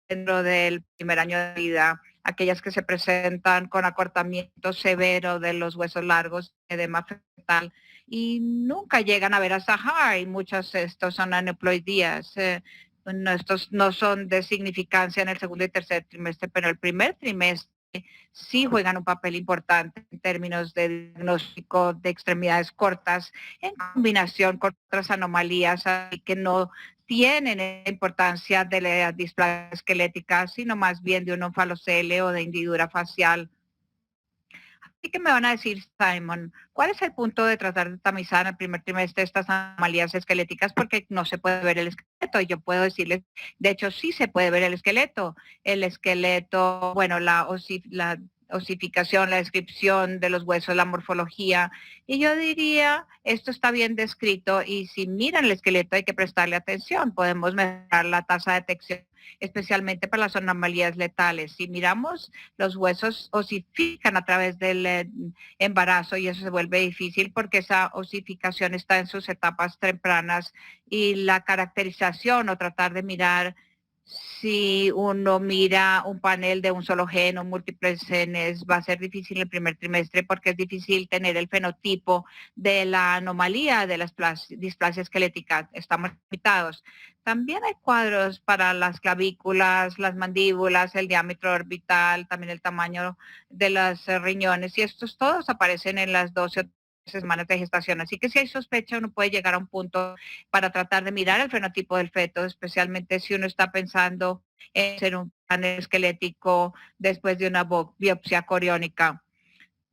S4: dentro del primer año de vida, aquellas que se presentan con acortamiento severo de los huesos largos, edema fetal, y nunca llegan a ver a Sahar, y muchos de estos son aneuploidías. Estos no son de significancia en el segundo y tercer trimestre, pero el primer trimestre sí juegan un papel importante en términos de diagnóstico de extremidades cortas en combinación con otras anomalías que no tienen importancia de la displasia esquelética, sino más bien de un onfalocele o de hendidura facial. Así que me van a decir, Simon, ¿cuál es el punto de tratar de tamizar en el primer trimestre estas anomalías esqueléticas? Porque no se puede ver el esqueleto. Y yo puedo decirles, de hecho, sí se puede ver el esqueleto. El esqueleto, bueno, la osificación, la descripción de los huesos, la morfología. Y yo diría, esto está bien descrito, y si miran el esqueleto hay que prestarle atención. Podemos mejorar la tasa de detección, especialmente para las anomalías letales. Si miramos, los huesos osifican a través del embarazo, y eso se vuelve difícil porque esa osificación está en sus etapas tempranas, y la caracterización o tratar de mirar Si uno mira un panel de un solo gen o múltiples genes, va a ser difícil el primer trimestre porque es difícil tener el fenotipo de la anomalía de las displasias esqueléticas. Estamos limitados. También hay cuadros para las clavículas, las mandíbulas, el diámetro orbital, también el tamaño de los riñones, y estos todos aparecen en las 12 o 13 semanas de gestación. Así que si hay sospecha, uno puede llegar a un punto para tratar de mirar el fenotipo del feto, especialmente si uno está pensando en hacer un panel esquelético después de una biopsia coriónica.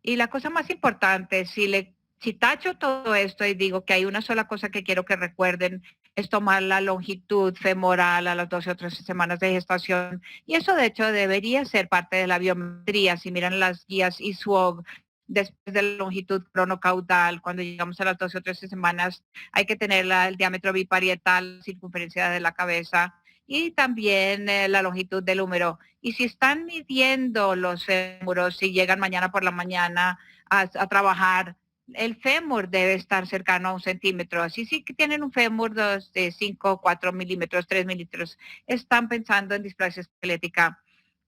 S4: Y la cosa más importante, si tacho todo esto y digo que hay una sola cosa que quiero que recuerden, es tomar la longitud femoral a las 12 o 13 semanas de gestación. Y eso de hecho debería ser parte de la biometría. Si miran las guías ISWOG, después de la longitud cronocaudal, cuando llegamos a las 12 o 13 semanas, hay que tener el diámetro biparietal, circunferencia de la cabeza y también la longitud del húmero. Y si están midiendo los fémuros, si llegan mañana por la mañana a trabajar, el fémur debe estar cercano a 1 centímetro. Así sí que tienen un fémur de 5, 4 milímetros, 3 milímetros, están pensando en displasia esquelética.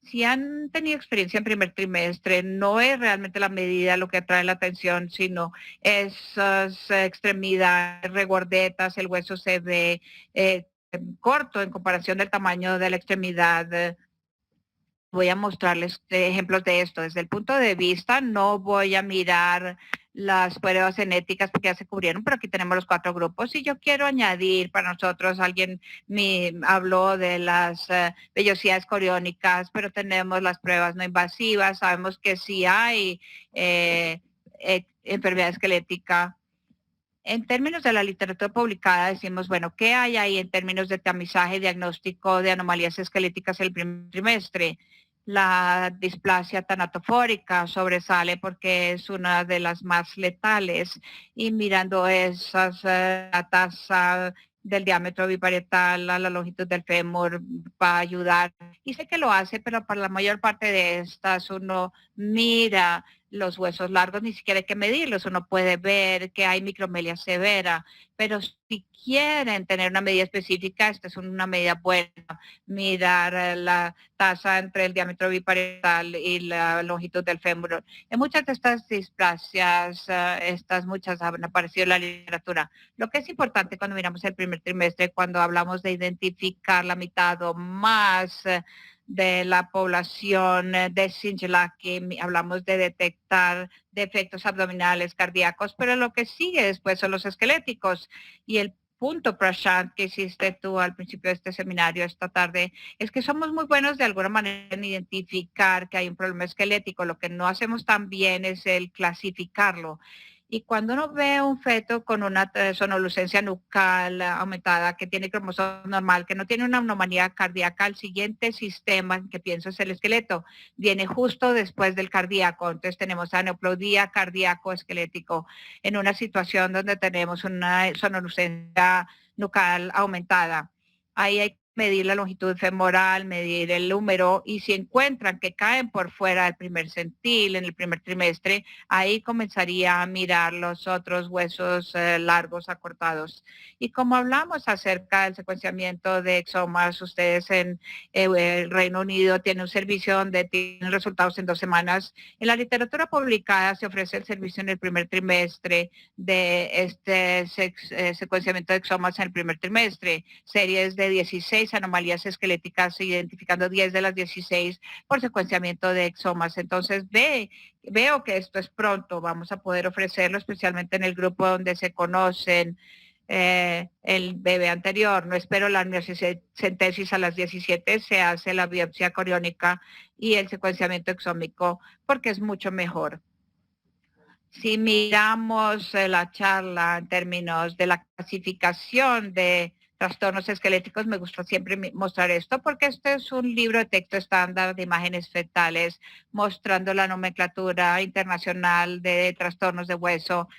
S4: Si han tenido experiencia en primer trimestre, no es realmente la medida lo que atrae la atención, sino esas extremidades regordetas, el hueso se ve corto en comparación del tamaño de la extremidad. Voy a mostrarles ejemplos de esto. Desde el punto de vista, no voy a mirar las pruebas genéticas porque ya se cubrieron, pero aquí tenemos los 4 grupos. Y yo quiero añadir para nosotros, alguien me habló de las vellosidades coriónicas, pero tenemos las pruebas no invasivas. Sabemos que sí hay enfermedad esquelética. En términos de la literatura publicada, decimos, bueno, ¿qué hay ahí en términos de tamizaje y diagnóstico de anomalías esqueléticas el primer trimestre? La displasia tanatofórica sobresale porque es una de las más letales, y mirando esas, la tasa del diámetro biparietal a la longitud del fémur va a ayudar. Y sé que lo hace, pero para la mayor parte de estas uno mira los huesos largos, ni siquiera hay que medirlos, uno puede ver que hay micromelia severa, pero si quieren tener una medida específica, esta es una medida buena, mirar la tasa entre el diámetro biparietal y la longitud del fémur. En muchas de estas displasias, muchas han aparecido en la literatura. Lo que es importante cuando miramos el primer trimestre, cuando hablamos de identificar la mitad o más de la población de Singelaki, hablamos de detectar defectos abdominales, cardíacos, pero lo que sigue después son los esqueléticos. Y el punto, Prashant, que hiciste tú al principio de este seminario esta tarde, es que somos muy buenos de alguna manera en identificar que hay un problema esquelético. Lo que no hacemos tan bien es el clasificarlo. Y cuando uno ve un feto con una sonolucencia nucal aumentada, que tiene cromosoma normal, que no tiene una anomalía cardíaca, el siguiente sistema que pienso es el esqueleto. Viene justo después del cardíaco. Entonces tenemos aneuploidía cardíaco esquelético en una situación donde tenemos una sonolucencia nucal aumentada. Ahí hay que medir la longitud femoral, medir el húmero, y si encuentran que caen por fuera del primer centil en el primer trimestre, ahí comenzaría a mirar los otros huesos largos acortados. Y como hablamos acerca del secuenciamiento de exomas, ustedes en el Reino Unido tienen un servicio donde tienen resultados en 2 semanas. En la literatura publicada se ofrece el servicio en el primer trimestre de este secuenciamiento de exomas en el primer trimestre, series de 16 anomalías esqueléticas, identificando 10 de las 16 por secuenciamiento de exomas. Entonces veo que esto es pronto, vamos a poder ofrecerlo, especialmente en el grupo donde se conocen el bebé anterior. No espero la amniocentesis a las 17, se hace la biopsia coriónica y el secuenciamiento exómico porque es mucho mejor. Si miramos la charla en términos de la clasificación de trastornos esqueléticos, me gusta siempre mostrar esto porque este es un libro de texto estándar de imágenes fetales mostrando la nomenclatura internacional de trastornos de hueso.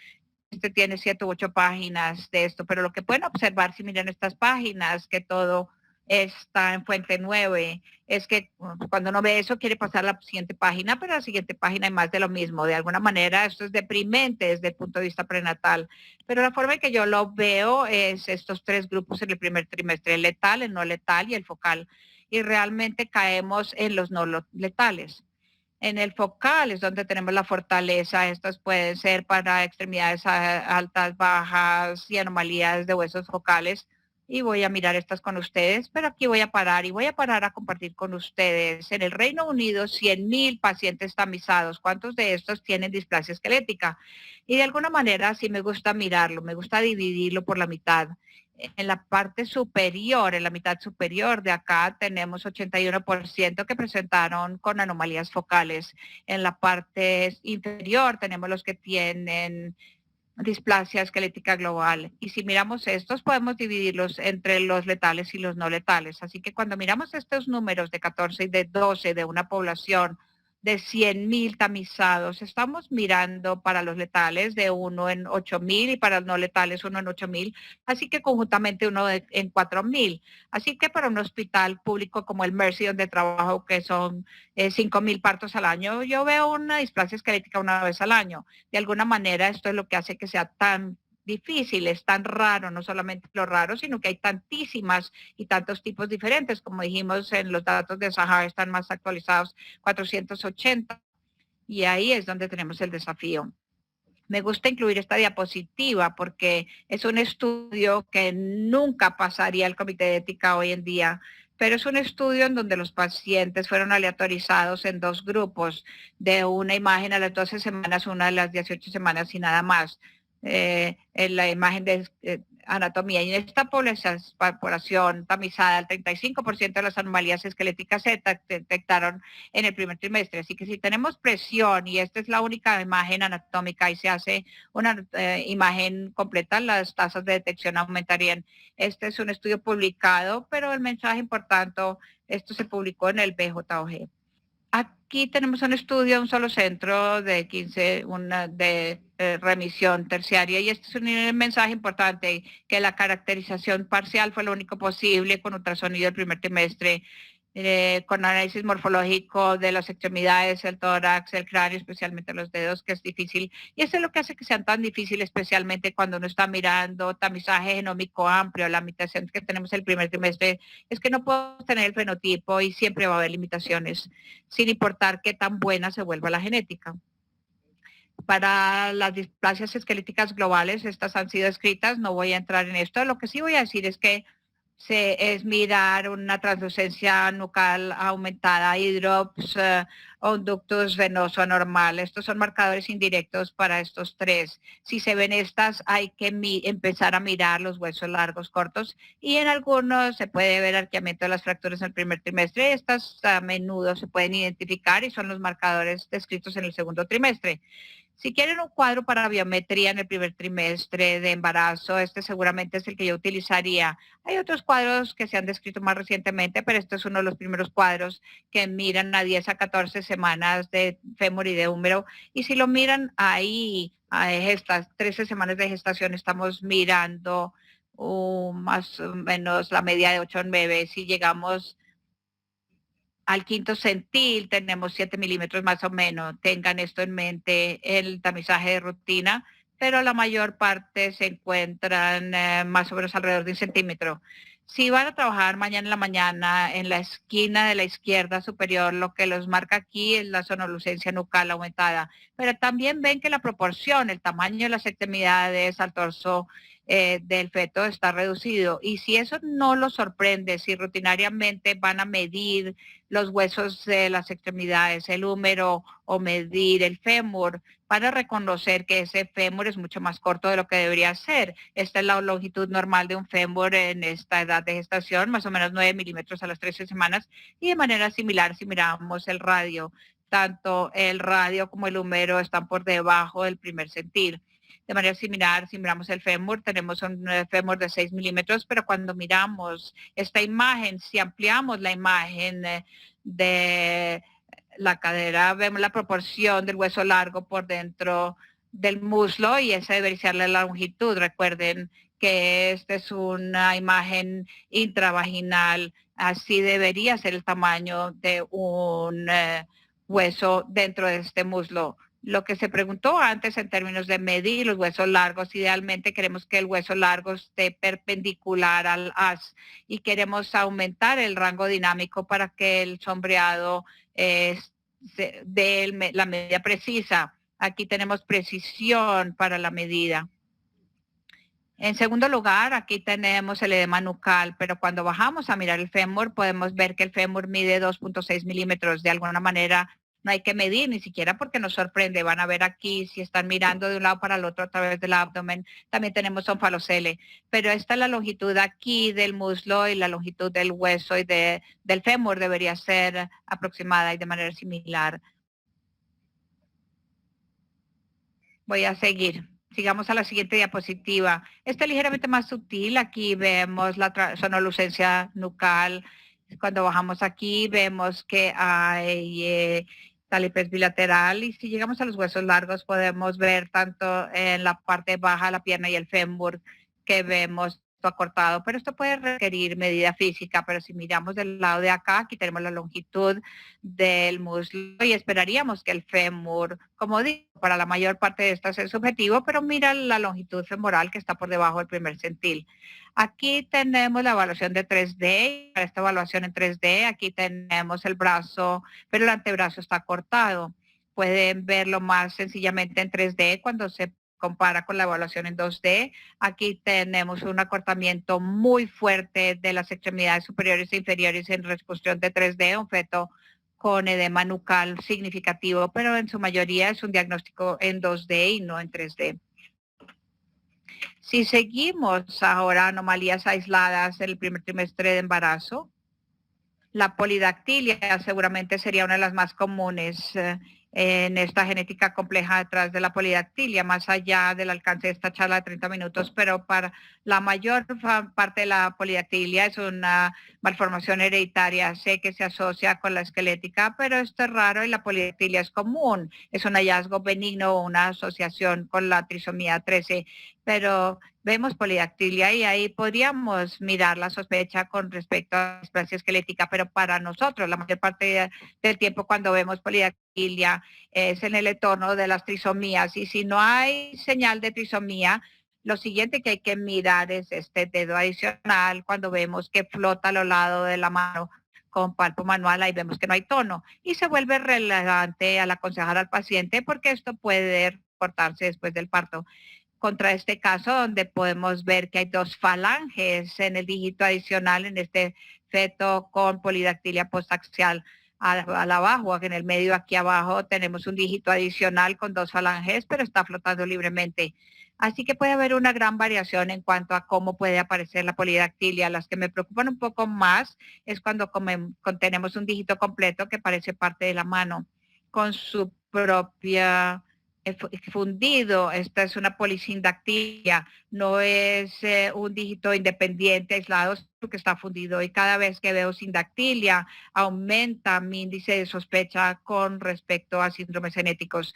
S4: Este tiene 7 u 8 páginas de esto, pero lo que pueden observar si miran estas páginas, que todo está en fuente 9, es que cuando uno ve eso quiere pasar a la siguiente página, pero la siguiente página hay más de lo mismo. De alguna manera esto es deprimente desde el punto de vista prenatal, pero la forma en que yo lo veo es estos 3 grupos en el primer trimestre, el letal, el no letal y el focal. y realmente caemos en los no letales. En el focal es donde tenemos la fortaleza. Estas pueden ser para extremidades altas, bajas y anomalías de huesos focales. Y voy a mirar estas con ustedes, pero aquí voy a parar y voy a parar a compartir con ustedes. En el Reino Unido, 100.000 pacientes tamizados. ¿Cuántos de estos tienen displasia esquelética? Y de alguna manera sí me gusta mirarlo, me gusta dividirlo por la mitad. En la parte superior, en la mitad superior de acá, tenemos 81% que presentaron con anomalías focales. En la parte inferior tenemos los que tienen displasia esquelética global. Y si miramos estos, podemos dividirlos entre los letales y los no letales. Así que cuando miramos estos números de 14 y de 12 de una población de 100.000 tamizados, estamos mirando para los letales de 1 en 8.000 y para los no letales 1 en 8.000, así que conjuntamente 1 en 4.000. Así que para un hospital público como el Mercy, donde trabajo, que son 5.000 partos al año, yo veo una displasia esquelética una vez al año. De alguna manera esto es lo que hace que sea tan difícil, es tan raro, no solamente lo raro, sino que hay tantísimas y tantos tipos diferentes. Como dijimos, en los datos de Sahara están más actualizados, 480, y ahí es donde tenemos el desafío. Me gusta incluir esta diapositiva porque es un estudio que nunca pasaría al comité de ética hoy en día, pero es un estudio en donde los pacientes fueron aleatorizados en dos grupos, de una imagen a las 12 semanas, una a las 18 semanas y nada más. En la imagen de anatomía. Y en esta población tamizada, el 35% de las anomalías esqueléticas se detectaron en el primer trimestre. Así que si tenemos presión y esta es la única imagen anatómica y se hace una imagen completa, las tasas de detección aumentarían. Este es un estudio publicado, pero el mensaje importante, esto se publicó en el BJOG. Aquí tenemos un estudio, un solo centro de 15, de remisión terciaria, y este es un mensaje importante, que la caracterización parcial fue lo único posible con ultrasonido el primer trimestre, con análisis morfológico de las extremidades, el tórax, el cráneo, especialmente los dedos, que es difícil. Y eso es lo que hace que sean tan difíciles, especialmente cuando uno está mirando tamizaje genómico amplio. La limitación que tenemos el primer trimestre es que no podemos tener el fenotipo y siempre va a haber limitaciones, sin importar qué tan buena se vuelva la genética. Para las displasias esqueléticas globales, estas han sido escritas, no voy a entrar en esto. Lo que sí voy a decir es que es mirar una translucencia nucal aumentada, hidrops o un ductus venoso anormal. Estos son marcadores indirectos para estos tres. Si se ven estas, hay que empezar a mirar los huesos largos, cortos, y en algunos se puede ver arqueamiento de las fracturas en el primer trimestre. Estas a menudo se pueden identificar y son los marcadores descritos en el segundo trimestre. Si quieren un cuadro para biometría en el primer trimestre de embarazo, este seguramente es el que yo utilizaría. Hay otros cuadros que se han descrito más recientemente, pero este es uno de los primeros cuadros que miran a 10 a 14 semanas de fémur y de húmero. Y si lo miran ahí, a estas 13 semanas de gestación, estamos mirando más o menos la media de 8 o 9. Si llegamos al quinto centil tenemos 7 milímetros más o menos. Tengan esto en mente, el tamizaje de rutina, pero la mayor parte se encuentran más o menos alrededor de 1 centímetro. Si van a trabajar mañana en la mañana, en la esquina de la izquierda superior, lo que los marca aquí es la sonolucencia nucal aumentada, pero también ven que la proporción, el tamaño de las extremidades al torso del feto está reducido. Y si eso no los sorprende, si rutinariamente van a medir los huesos de las extremidades, el húmero o medir el fémur, para reconocer que ese fémur es mucho más corto de lo que debería ser. Esta es la longitud normal de un fémur en esta edad de gestación, más o menos 9 milímetros a las 13 semanas, y de manera similar si miramos el radio, tanto el radio como el húmero están por debajo del primer centil. De manera similar, si miramos el fémur, tenemos un fémur de 6 milímetros, pero cuando miramos esta imagen, si ampliamos la imagen de la cadera, vemos la proporción del hueso largo por dentro del muslo y esa debería ser la longitud. Recuerden que esta es una imagen intravaginal, así debería ser el tamaño de un hueso dentro de este muslo. lo que se preguntó antes en términos de medir los huesos largos. Idealmente queremos que el hueso largo esté perpendicular al haz y queremos aumentar el rango dinámico para que el sombreado dé la medida precisa. Aquí tenemos precisión para la medida. En segundo lugar, aquí tenemos el edema nucal, pero cuando bajamos a mirar el fémur, podemos ver que el fémur mide 2.6 milímetros. De alguna manera, no hay que medir ni siquiera porque nos sorprende. Van a ver aquí, si están mirando de un lado para el otro a través del abdomen, también tenemos un falocele. Pero esta es la longitud aquí del muslo y la longitud del hueso y del fémur debería ser aproximada y de manera similar. Voy a seguir. Sigamos a la siguiente diapositiva. Esta es ligeramente más sutil. Aquí vemos la sonolucencia nucal. Cuando bajamos aquí vemos que hay talipes bilateral y si llegamos a los huesos largos podemos ver tanto en la parte baja, la pierna y el fémur que vemos acortado, pero esto puede requerir medida física, pero si miramos del lado de acá, aquí tenemos la longitud del muslo y esperaríamos que el fémur, como digo, para la mayor parte de esto es subjetivo, pero mira la longitud femoral que está por debajo del primer centil. Aquí tenemos la evaluación de 3D, para esta evaluación en 3D, aquí tenemos el brazo, pero el antebrazo está cortado. Pueden verlo más sencillamente en 3D cuando se compara con la evaluación en 2D. Aquí tenemos un acortamiento muy fuerte de las extremidades superiores e inferiores en reconstrucción de 3D, un feto con edema nucal significativo, pero en su mayoría es un diagnóstico en 2D y no en 3D. Si seguimos ahora anomalías aisladas en el primer trimestre de embarazo, la polidactilia seguramente sería una de las más comunes en esta genética compleja detrás de la polidactilia, más allá del alcance de esta charla de 30 minutos, pero para la mayor parte de la polidactilia es una malformación hereditaria. Sé que se asocia con la esquelética, pero esto es raro y la polidactilia es común. Es un hallazgo benigno o una asociación con la trisomía 13, pero vemos polidactilia y ahí podríamos mirar la sospecha con respecto a la displasia esquelética, pero para nosotros la mayor parte del tiempo cuando vemos polidactilia es en el entorno de las trisomías y si no hay señal de trisomía, lo siguiente que hay que mirar es este dedo adicional cuando vemos que flota a lo largo de la mano con palpo manual, ahí vemos que no hay tono y se vuelve relevante al aconsejar al paciente porque esto puede cortarse después del parto. Contra este caso donde podemos ver que hay 2 falanges en el dígito adicional en este feto con polidactilia postaxial al abajo, en el medio aquí abajo tenemos un dígito adicional con 2 falanges, pero está flotando libremente. Así que puede haber una gran variación en cuanto a cómo puede aparecer la polidactilia. Las que me preocupan un poco más es cuando tenemos un dígito completo que parece parte de la mano con su propia fundido. Esta es una polisindactilia, no es un dígito independiente aislado que está fundido y cada vez que veo sindactilia aumenta mi índice de sospecha con respecto a síndromes genéticos.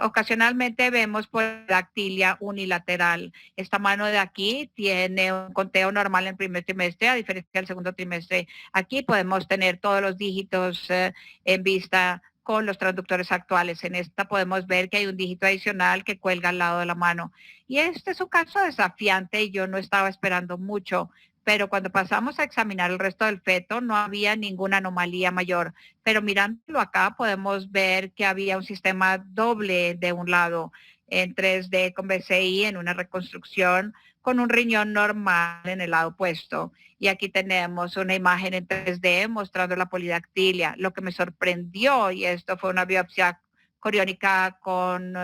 S4: Ocasionalmente vemos polidactilia unilateral. Esta mano de aquí tiene un conteo normal en el primer trimestre a diferencia del segundo trimestre. Aquí podemos tener todos los dígitos en vista con los transductores actuales. En esta podemos ver que hay un dígito adicional que cuelga al lado de la mano. Y este es un caso desafiante y yo no estaba esperando mucho, pero cuando pasamos a examinar el resto del feto no había ninguna anomalía mayor. Pero mirándolo acá podemos ver que había un sistema doble de un lado en 3D con BCI en una reconstrucción con un riñón normal en el lado opuesto. Y aquí tenemos una imagen en 3D mostrando la polidactilia. Lo que me sorprendió, y esto fue una biopsia coriónica con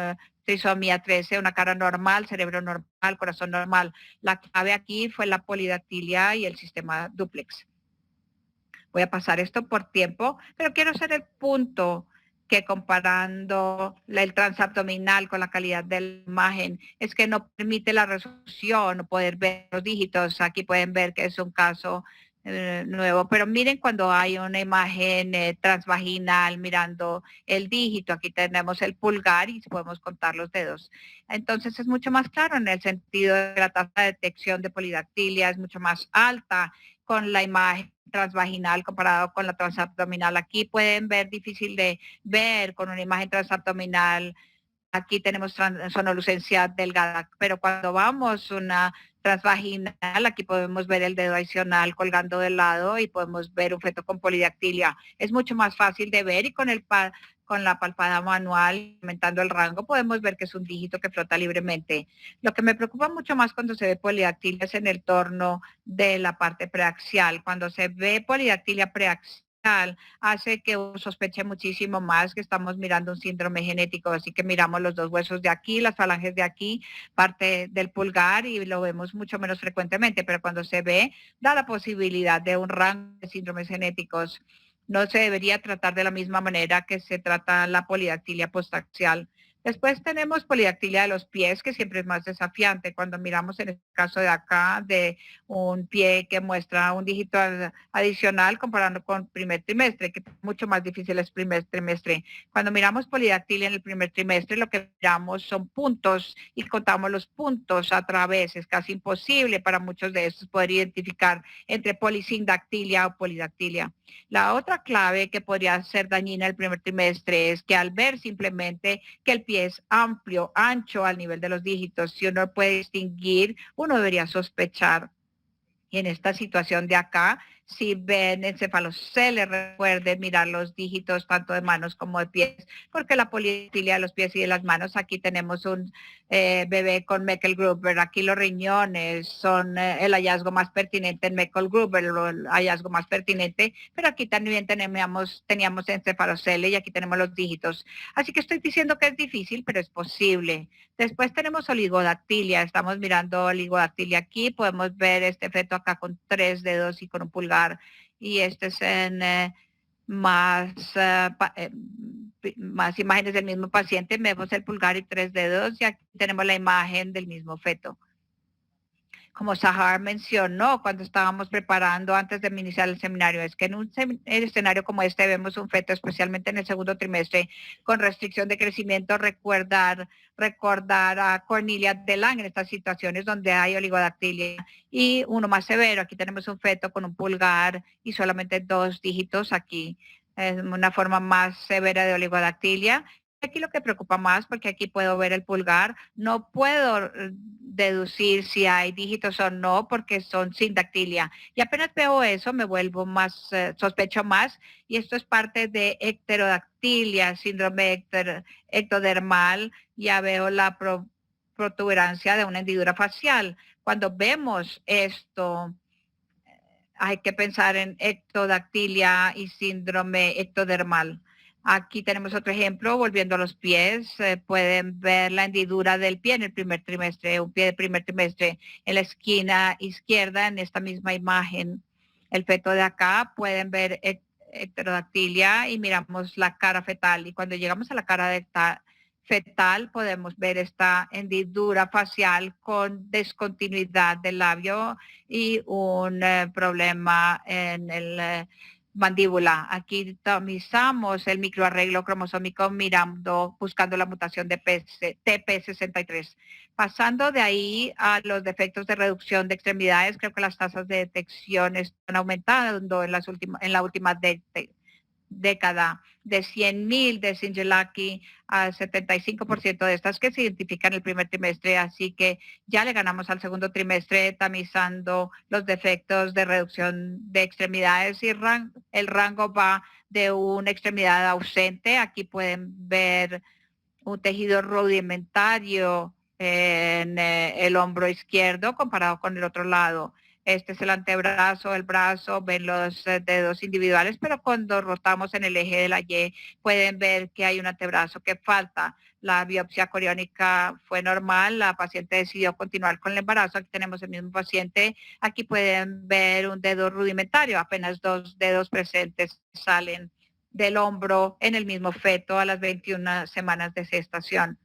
S4: trisomía 13, una cara normal, cerebro normal, corazón normal. La clave aquí fue la polidactilia y el sistema duplex. Voy a pasar esto por tiempo, pero quiero hacer el punto que comparando el transabdominal con la calidad de la imagen es que no permite la resolución, poder ver los dígitos. Aquí pueden ver que es un caso nuevo, pero miren cuando hay una imagen transvaginal mirando el dígito, aquí tenemos el pulgar y podemos contar los dedos. Entonces es mucho más claro en el sentido de la tasa de detección de polidactilia es mucho más alta con la imagen transvaginal comparado con la transabdominal. Aquí pueden ver, difícil de ver con una imagen transabdominal aquí tenemos sonolucencia delgada, pero cuando vamos una transvaginal, aquí podemos ver el dedo adicional colgando del lado y podemos ver un feto con polidactilia. Es mucho más fácil de ver y con la palpada manual, aumentando el rango, podemos ver que es un dígito que flota libremente. Lo que me preocupa mucho más cuando se ve polidactilia es en el torno de la parte preaxial. Cuando se ve polidactilia preaxial, hace que uno sospeche muchísimo más que estamos mirando un síndrome genético, así que miramos los dos huesos de aquí, las falanges de aquí, parte del pulgar y lo vemos mucho menos frecuentemente, pero cuando se ve, da la posibilidad de un rango de síndromes genéticos. No se debería tratar de la misma manera que se trata la polidactilia postaxial. Después tenemos polidactilia de los pies, que siempre es más desafiante. Cuando miramos en el caso de acá, de un pie que muestra un dígito adicional comparando con primer trimestre, que es mucho más difícil es primer trimestre. Cuando miramos polidactilia en el primer trimestre, lo que miramos son puntos y contamos los puntos a través. Es casi imposible para muchos de estos poder identificar entre polisindactilia o polidactilia. La otra clave que podría ser dañina el primer trimestre es que al ver simplemente que el pie es amplio, ancho al nivel de los dígitos, si uno puede distinguir, uno debería sospechar. Y en esta situación de acá, si ven encefaloceles, recuerden mirar los dígitos tanto de manos como de pies, porque la polidactilia de los pies y de las manos, aquí tenemos un bebé con Meckel-Gruber, aquí los riñones son el hallazgo más pertinente en Meckel-Gruber, el hallazgo más pertinente, pero aquí también teníamos encefaloceles y aquí tenemos los dígitos. Así que estoy diciendo que es difícil, pero es posible. Después tenemos oligodactilia, estamos mirando oligodactilia aquí, podemos ver este feto acá con 3 dedos y con un pulgar, y este es en más imágenes del mismo paciente, vemos el pulgar y 3 dedos, y aquí tenemos la imagen del mismo feto. Como Sahar mencionó cuando estábamos preparando antes de iniciar el seminario, es que en un escenario como este vemos un feto, especialmente en el segundo trimestre, con restricción de crecimiento, recordar a Cornelia de Lang en estas situaciones donde hay oligodactilia. Y uno más severo, aquí tenemos un feto con un pulgar y solamente 2 dígitos aquí. Es una forma más severa de oligodactilia. Aquí lo que preocupa más, porque aquí puedo ver el pulgar, no puedo deducir si hay dígitos o no, porque son sin dactilia. Y apenas veo eso, me vuelvo más, sospecho más, y esto es parte de ecterodactilia, síndrome ectodermal, ya veo la protuberancia de una hendidura facial. Cuando vemos esto, hay que pensar en ectodactilia y síndrome ectodermal. Aquí tenemos otro ejemplo, volviendo a los pies, pueden ver la hendidura del pie en el primer trimestre, un pie de primer trimestre en la esquina izquierda en esta misma imagen. El feto de acá, pueden ver ectrodactilia y miramos la cara fetal. Y cuando llegamos a la cara fetal podemos ver esta hendidura facial con descontinuidad del labio y un problema en el mandíbula. Aquí tamizamos el microarreglo cromosómico buscando la mutación de TP63. Pasando de ahí a los defectos de reducción de extremidades, creo que las tasas de detección están aumentando en la última década, de 100,000 de Singelaki a 75% de estas que se identifican en el primer trimestre, así que ya le ganamos al segundo trimestre tamizando los defectos de reducción de extremidades, y el rango va de una extremidad ausente. Aquí pueden ver un tejido rudimentario en el hombro izquierdo comparado con el otro lado. Este es el antebrazo, el brazo, ven los dedos individuales, pero cuando rotamos en el eje de la Y pueden ver que hay un antebrazo que falta. La biopsia coriónica fue normal, la paciente decidió continuar con el embarazo. Aquí tenemos el mismo paciente. Aquí pueden ver un dedo rudimentario, apenas 2 dedos presentes salen del hombro en el mismo feto a las 21 semanas de gestación.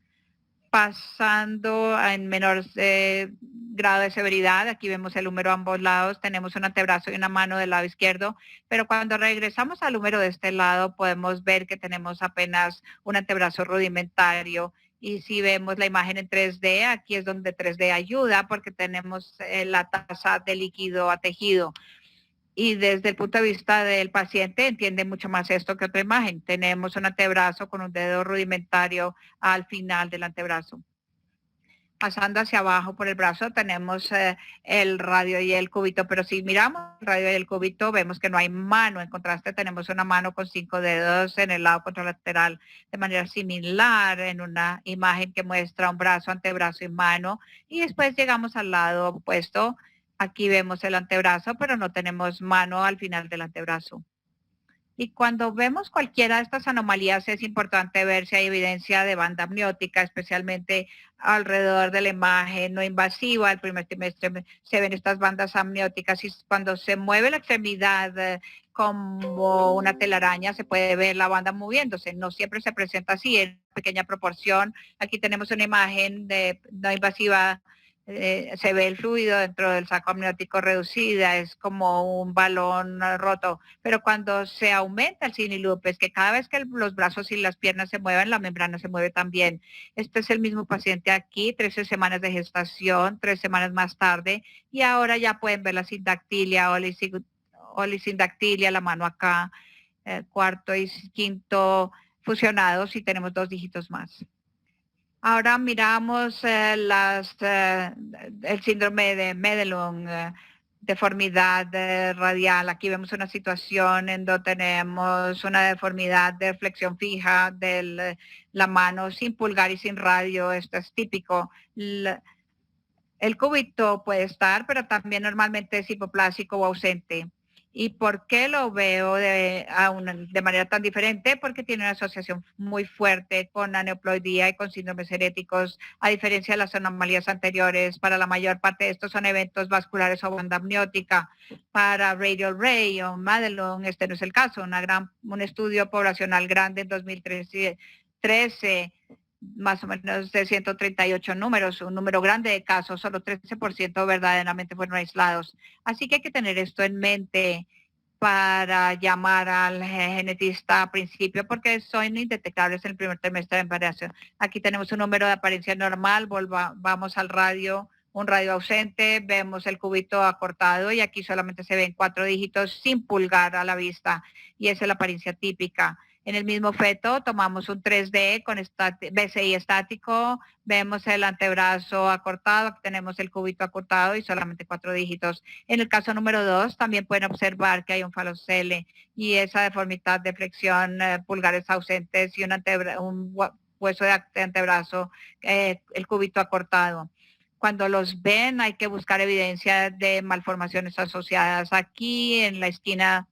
S4: Pasando en menor grado de severidad, aquí vemos el húmero a ambos lados, tenemos un antebrazo y una mano del lado izquierdo, pero cuando regresamos al húmero de este lado podemos ver que tenemos apenas un antebrazo rudimentario. Y si vemos la imagen en 3D, aquí es donde 3D ayuda porque tenemos la tasa de líquido a tejido. y desde el punto de vista del paciente entiende mucho más esto que otra imagen. Tenemos un antebrazo con un dedo rudimentario al final del antebrazo. Pasando hacia abajo por el brazo tenemos el radio y el cúbito, pero si miramos el radio y el cúbito vemos que no hay mano. En contraste tenemos una mano con 5 dedos en el lado contralateral de manera similar en una imagen que muestra un brazo, antebrazo y mano. Y después llegamos al lado opuesto. Aquí vemos el antebrazo, pero no tenemos mano al final del antebrazo. Y cuando vemos cualquiera de estas anomalías es importante ver si hay evidencia de banda amniótica, especialmente alrededor de la imagen no invasiva. El primer trimestre se ven estas bandas amnióticas y cuando se mueve la extremidad como una telaraña se puede ver la banda moviéndose. No siempre se presenta así, en pequeña proporción. Aquí tenemos una imagen de no invasiva. Se ve el fluido dentro del saco amniótico reducida, es como un balón roto, pero cuando se aumenta el cine loop es que cada vez que los brazos y las piernas se mueven, la membrana se mueve también. Este es el mismo paciente aquí, 13 semanas de gestación, 3 semanas más tarde, y ahora ya pueden ver la sindactilia o lisindactilia, la mano acá, cuarto y quinto fusionados y tenemos 2 dígitos más. Ahora miramos el síndrome de Madelung, deformidad radial. Aquí vemos una situación en donde tenemos una deformidad de flexión fija de la mano sin pulgar y sin radio. Esto es típico. El cúbito puede estar, pero también normalmente es hipoplásico o ausente. ¿Y por qué lo veo de manera tan diferente? Porque tiene una asociación muy fuerte con aneuploidía y con síndromes heréticos, a diferencia de las anomalías anteriores. Para la mayor parte de estos son eventos vasculares o banda amniótica. Para Radial Ray o Madelung, este no es el caso. Un estudio poblacional grande en 2013, más o menos de 138 números, un número grande de casos, solo 13% verdaderamente fueron aislados. Así que hay que tener esto en mente para llamar al genetista a principio, porque son indetectables en el primer trimestre de embarazo. Aquí tenemos un número de apariencia normal, vamos al radio, un radio ausente, vemos el cúbito acortado y aquí solamente se ven 4 dígitos sin pulgar a la vista y esa es la apariencia típica. En el mismo feto tomamos un 3D con BCI estático, vemos el antebrazo acortado, aquí tenemos el cúbito acortado y solamente 4 dígitos. En el caso número 2 también pueden observar que hay un falocele y esa deformidad de flexión, pulgares ausentes y un hueso de antebrazo, el cúbito acortado. Cuando los ven hay que buscar evidencia de malformaciones asociadas. Aquí en la esquina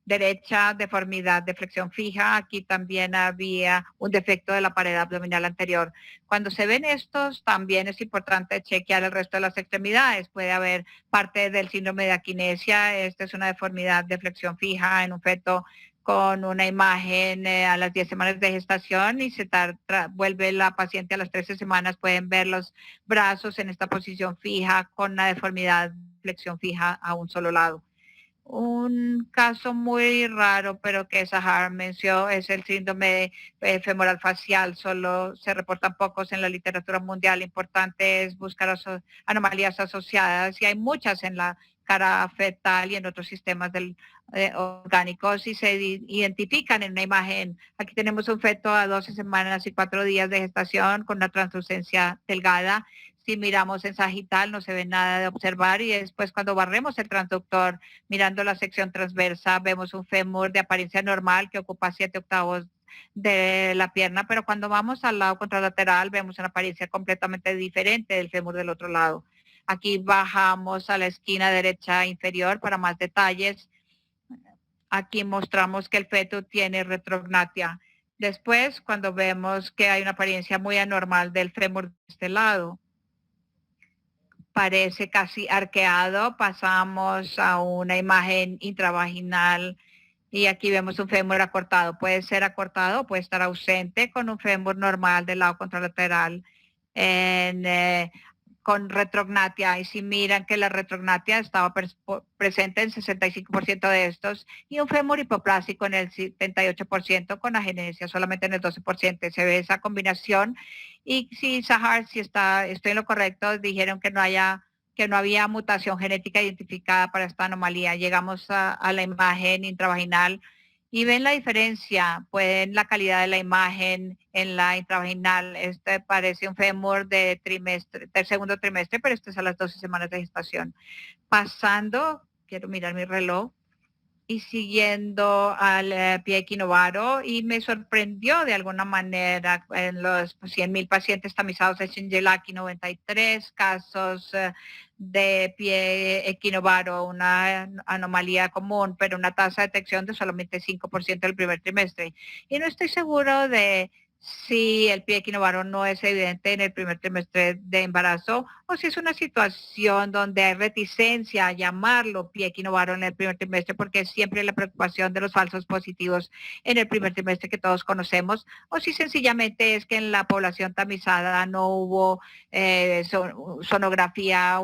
S4: derecha, deformidad de flexión fija. Aquí también había un defecto de la pared abdominal anterior. Cuando se ven estos, también es importante chequear el resto de las extremidades. Puede haber parte del síndrome de aquinesia. Esta es una deformidad de flexión fija en un feto con una imagen a las 10 semanas de gestación y vuelve la paciente a las 13 semanas. Pueden ver los brazos en esta posición fija con una deformidad de flexión fija a un solo lado. Un caso muy raro, pero que Sahar mencionó, es el síndrome femoral facial. Solo se reportan pocos en la literatura mundial. Importante es buscar anomalías asociadas y hay muchas en la cara fetal y en otros sistemas orgánicos y se identifican en una imagen. Aquí tenemos un feto a 12 semanas y 4 días de gestación con una translucencia delgada. Si miramos en sagital no se ve nada de observar y después cuando barremos el transductor mirando la sección transversa vemos un fémur de apariencia normal que ocupa 7/8 de la pierna, pero cuando vamos al lado contralateral vemos una apariencia completamente diferente del fémur del otro lado. Aquí bajamos a la esquina derecha inferior para más detalles. Aquí mostramos que el feto tiene retrognatia. Después, cuando vemos que hay una apariencia muy anormal del fémur de este lado, parece casi arqueado, pasamos a una imagen intravaginal y aquí vemos un fémur acortado. Puede ser acortado, puede estar ausente con un fémur normal del lado contralateral con retrognatia. Y si miran que la retrognatia estaba presente en 65% de estos y un fémur hipoplásico en el 78%, con agenesia solamente en el 12%. Se ve esa combinación. Y si Sahar, si estoy en lo correcto, dijeron que no haya que no había mutación genética identificada para esta anomalía. Llegamos a la imagen intravaginal y ven la diferencia, pueden la calidad de la imagen en la intravaginal. Este parece un fémur de trimestre, del segundo trimestre, pero este es a las 12 semanas de gestación. Pasando, quiero mirar mi reloj, y siguiendo al pie equinovaro, y me sorprendió de alguna manera en los 100.000 pacientes tamizados de Shinjelaki, 93 casos de pie equinovaro, una anomalía común, pero una tasa de detección de solamente 5% del primer trimestre. Y no estoy seguro de si el pie equinovaro no es evidente en el primer trimestre de embarazo o si es una situación donde hay reticencia a llamarlo pie equinovaro en el primer trimestre porque es siempre la preocupación de los falsos positivos en el primer trimestre que todos conocemos, o si sencillamente es que en la población tamizada no hubo sonografía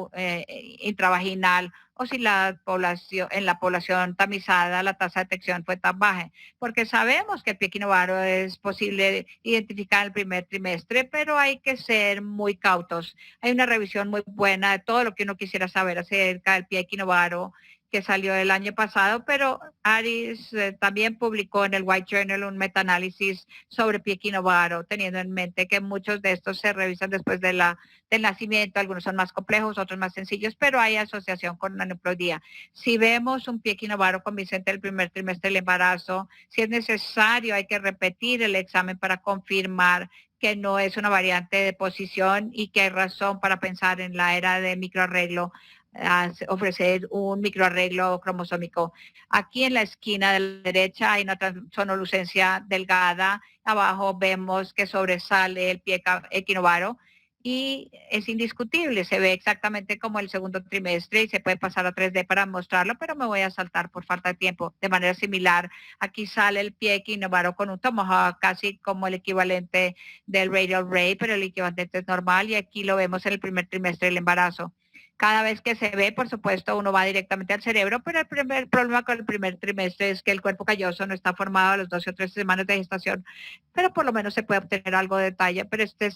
S4: intravaginal, o si en la población tamizada la tasa de detección fue tan baja, porque sabemos que el pie equinovaro es posible identificar en el primer trimestre, pero hay que ser muy cautos. Hay una revisión muy buena de todo lo que uno quisiera saber acerca del pie equinovaro que salió el año pasado, pero Aris también publicó en el White Journal un metaanálisis sobre pie equinovaro, teniendo en mente que muchos de estos se revisan después del nacimiento, algunos son más complejos, otros más sencillos, pero hay asociación con aneuploidía. Si vemos un pie equinovaro convincente del primer trimestre del embarazo, si es necesario, hay que repetir el examen para confirmar que no es una variante de posición y que hay razón para pensar en la era de microarreglo, ofrecer un microarreglo cromosómico. Aquí en la esquina de la derecha hay una sonolucencia delgada. Abajo vemos que sobresale el pie equinovaro y es indiscutible, se ve exactamente como el segundo trimestre y se puede pasar a 3D para mostrarlo, pero me voy a saltar por falta de tiempo. De manera similar, aquí sale el pie equinovaro con un tomahawk, casi como el equivalente del radial ray, pero el equivalente es normal, y aquí lo vemos en el primer trimestre del embarazo. Cada vez que se ve, por supuesto, uno va directamente al cerebro, pero el primer problema con el primer trimestre es que el cuerpo calloso no está formado a las 12 o 13 semanas de gestación, pero por lo menos se puede obtener algo de detalle. Pero este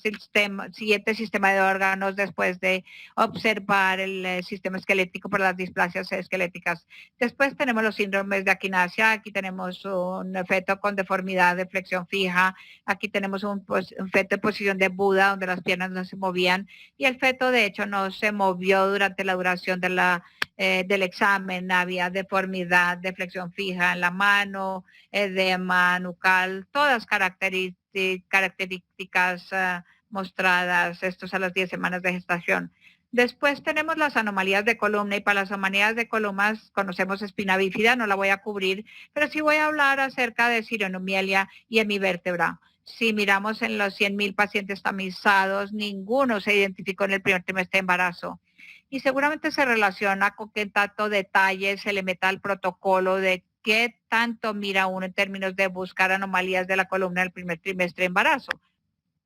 S4: siguiente sistema de órganos, después de observar el sistema esquelético por las displasias esqueléticas. Después tenemos los síndromes de aquinasia. Aquí tenemos un feto con deformidad de flexión fija. Aquí tenemos un feto en posición de Buda, donde las piernas no se movían, y el feto de hecho no se movió durante la duración del examen. Había deformidad de flexión fija en la mano, edema nucal, todas características mostradas, estos a las 10 semanas de gestación. Después tenemos las anomalías de columna, y para las anomalías de columnas conocemos espina bífida, no la voy a cubrir, pero sí voy a hablar acerca de cirenomielia y hemivértebra. Si miramos en los 100.000 pacientes tamizados, ninguno se identificó en el primer trimestre de embarazo. Y seguramente se relaciona con qué tanto detalle se le meta al protocolo de qué tanto mira uno en términos de buscar anomalías de la columna en el primer trimestre de embarazo.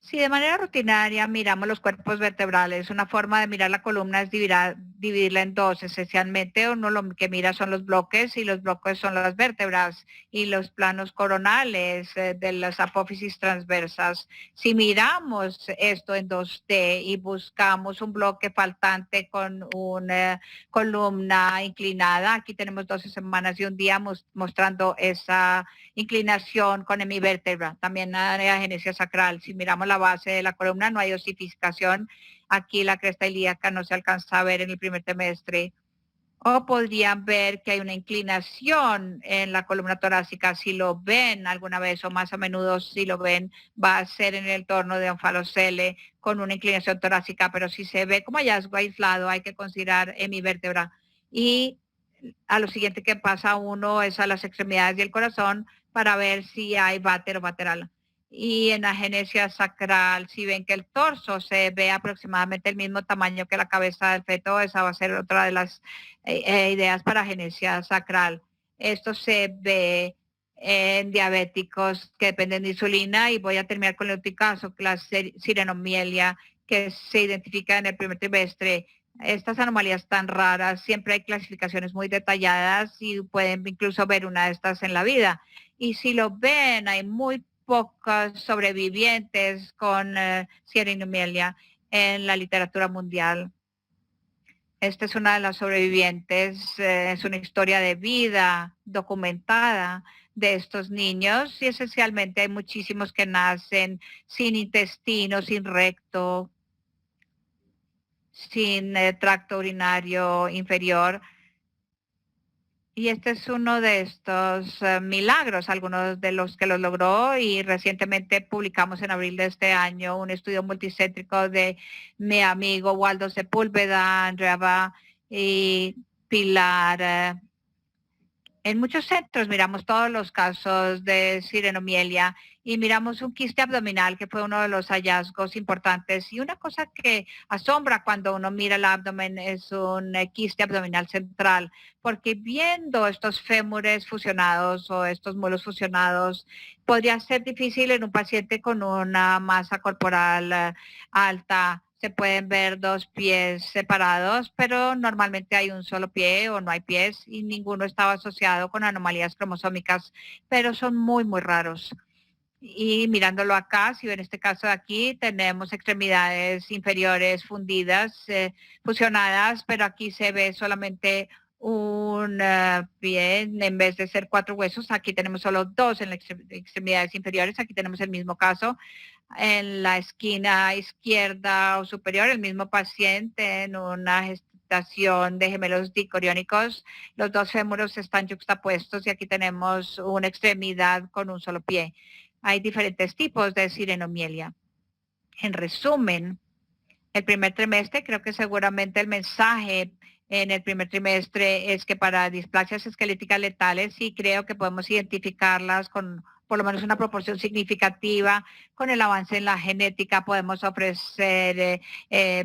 S4: Si de manera rutinaria miramos los cuerpos vertebrales, una forma de mirar la columna es dividirla en dos. Esencialmente uno lo que mira son los bloques, y los bloques son las vértebras y los planos coronales de las apófisis transversas. Si miramos esto en 2D y buscamos un bloque faltante con una columna inclinada, aquí tenemos 12 semanas y un día mostrando esa inclinación con hemivértebra. También hay agenesia sacral. Si miramos la base de la columna, no hay osificación. Aquí la cresta ilíaca no se alcanza a ver en el primer trimestre. O podrían ver que hay una inclinación en la columna torácica. Si lo ven alguna vez, o más a menudo si lo ven, va a ser en el entorno de onfalocele con una inclinación torácica, pero si se ve como hallazgo aislado, hay que considerar hemivértebra. Y a lo siguiente que pasa uno es a las extremidades y el corazón para ver si hay váter o vateral. Y en la agenesia sacral, si ven que el torso se ve aproximadamente el mismo tamaño que la cabeza del feto, esa va a ser otra de las ideas para agenesia sacral. Esto se ve en diabéticos que dependen de insulina, y voy a terminar con el último caso, la cirenomielia, que se identifica en el primer trimestre. Estas anomalías tan raras, siempre hay clasificaciones muy detalladas y pueden incluso ver una de estas en la vida. Y si lo ven, hay muy pocos sobrevivientes con cirenomielia en la literatura mundial. Esta es una de las sobrevivientes, es una historia de vida documentada de estos niños y esencialmente hay muchísimos que nacen sin intestino, sin recto, sin tracto urinario inferior. Y este es uno de estos milagros, algunos de los que los logró, y recientemente publicamos en abril de este año un estudio multicéntrico de mi amigo Waldo Sepúlveda, Andrea Va y Pilar. En muchos centros miramos todos los casos de sirinomielia y miramos un quiste abdominal que fue uno de los hallazgos importantes. Y una cosa que asombra cuando uno mira el abdomen es un quiste abdominal central, porque viendo estos fémures fusionados o estos mulos fusionados podría ser difícil en un paciente con una masa corporal alta. Se pueden ver dos pies separados, pero normalmente hay un solo pie o no hay pies y ninguno estaba asociado con anomalías cromosómicas, pero son muy, muy raros. Y mirándolo acá, si en este caso de aquí tenemos extremidades inferiores fundidas, fusionadas, pero aquí se ve solamente un pie en vez de ser 4 huesos. Aquí tenemos solo 2 en las extremidades inferiores. Aquí tenemos el mismo caso. En la esquina izquierda o superior, el mismo paciente en una gestación de gemelos dicoriónicos. Los 2 fémuros están yuxtapuestos y aquí tenemos una extremidad con un solo pie. Hay diferentes tipos de sirinomielia. En resumen, el primer trimestre, creo que seguramente el mensaje en el primer trimestre es que para displasias esqueléticas letales sí creo que podemos identificarlas con por lo menos una proporción significativa. Con el avance en la genética podemos ofrecer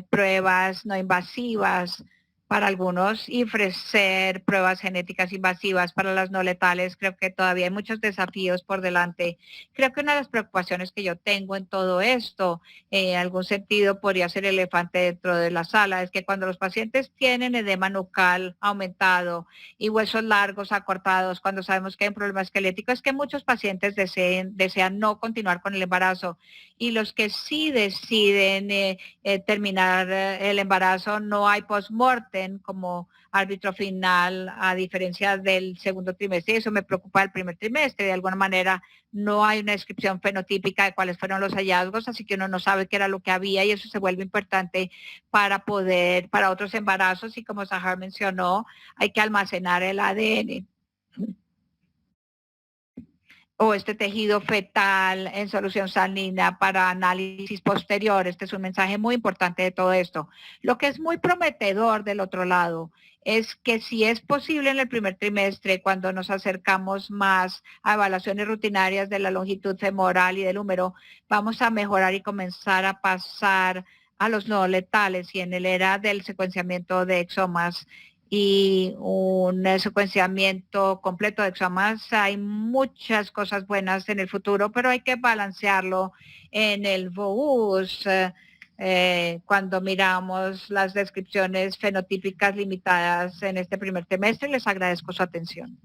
S4: pruebas no invasivas para algunos y ofrecer pruebas genéticas invasivas para las no letales. Creo que todavía hay muchos desafíos por delante. Creo que una de las preocupaciones que yo tengo en todo esto, en algún sentido podría ser el elefante dentro de la sala, es que cuando los pacientes tienen edema nucal aumentado y huesos largos acortados, cuando sabemos que hay un problema esquelético, es que muchos pacientes desean no continuar con el embarazo y los que sí deciden terminar el embarazo, no hay post-mortem como árbitro final a diferencia del segundo trimestre. Eso me preocupa el primer trimestre. De alguna manera no hay una descripción fenotípica de cuáles fueron los hallazgos, así que uno no sabe qué era lo que había y eso se vuelve importante para otros embarazos y como Sahar mencionó, hay que almacenar el ADN o este tejido fetal en solución salina para análisis posterior. Este es un mensaje muy importante de todo esto. Lo que es muy prometedor del otro lado es que si es posible en el primer trimestre, cuando nos acercamos más a evaluaciones rutinarias de la longitud femoral y del húmero, vamos a mejorar y comenzar a pasar a los no letales y en el era del secuenciamiento de exomas y un secuenciamiento completo de exomas. Hay muchas cosas buenas en el futuro, pero hay que balancearlo en el VOUS cuando miramos las descripciones fenotípicas limitadas en este primer trimestre. Les agradezco su atención.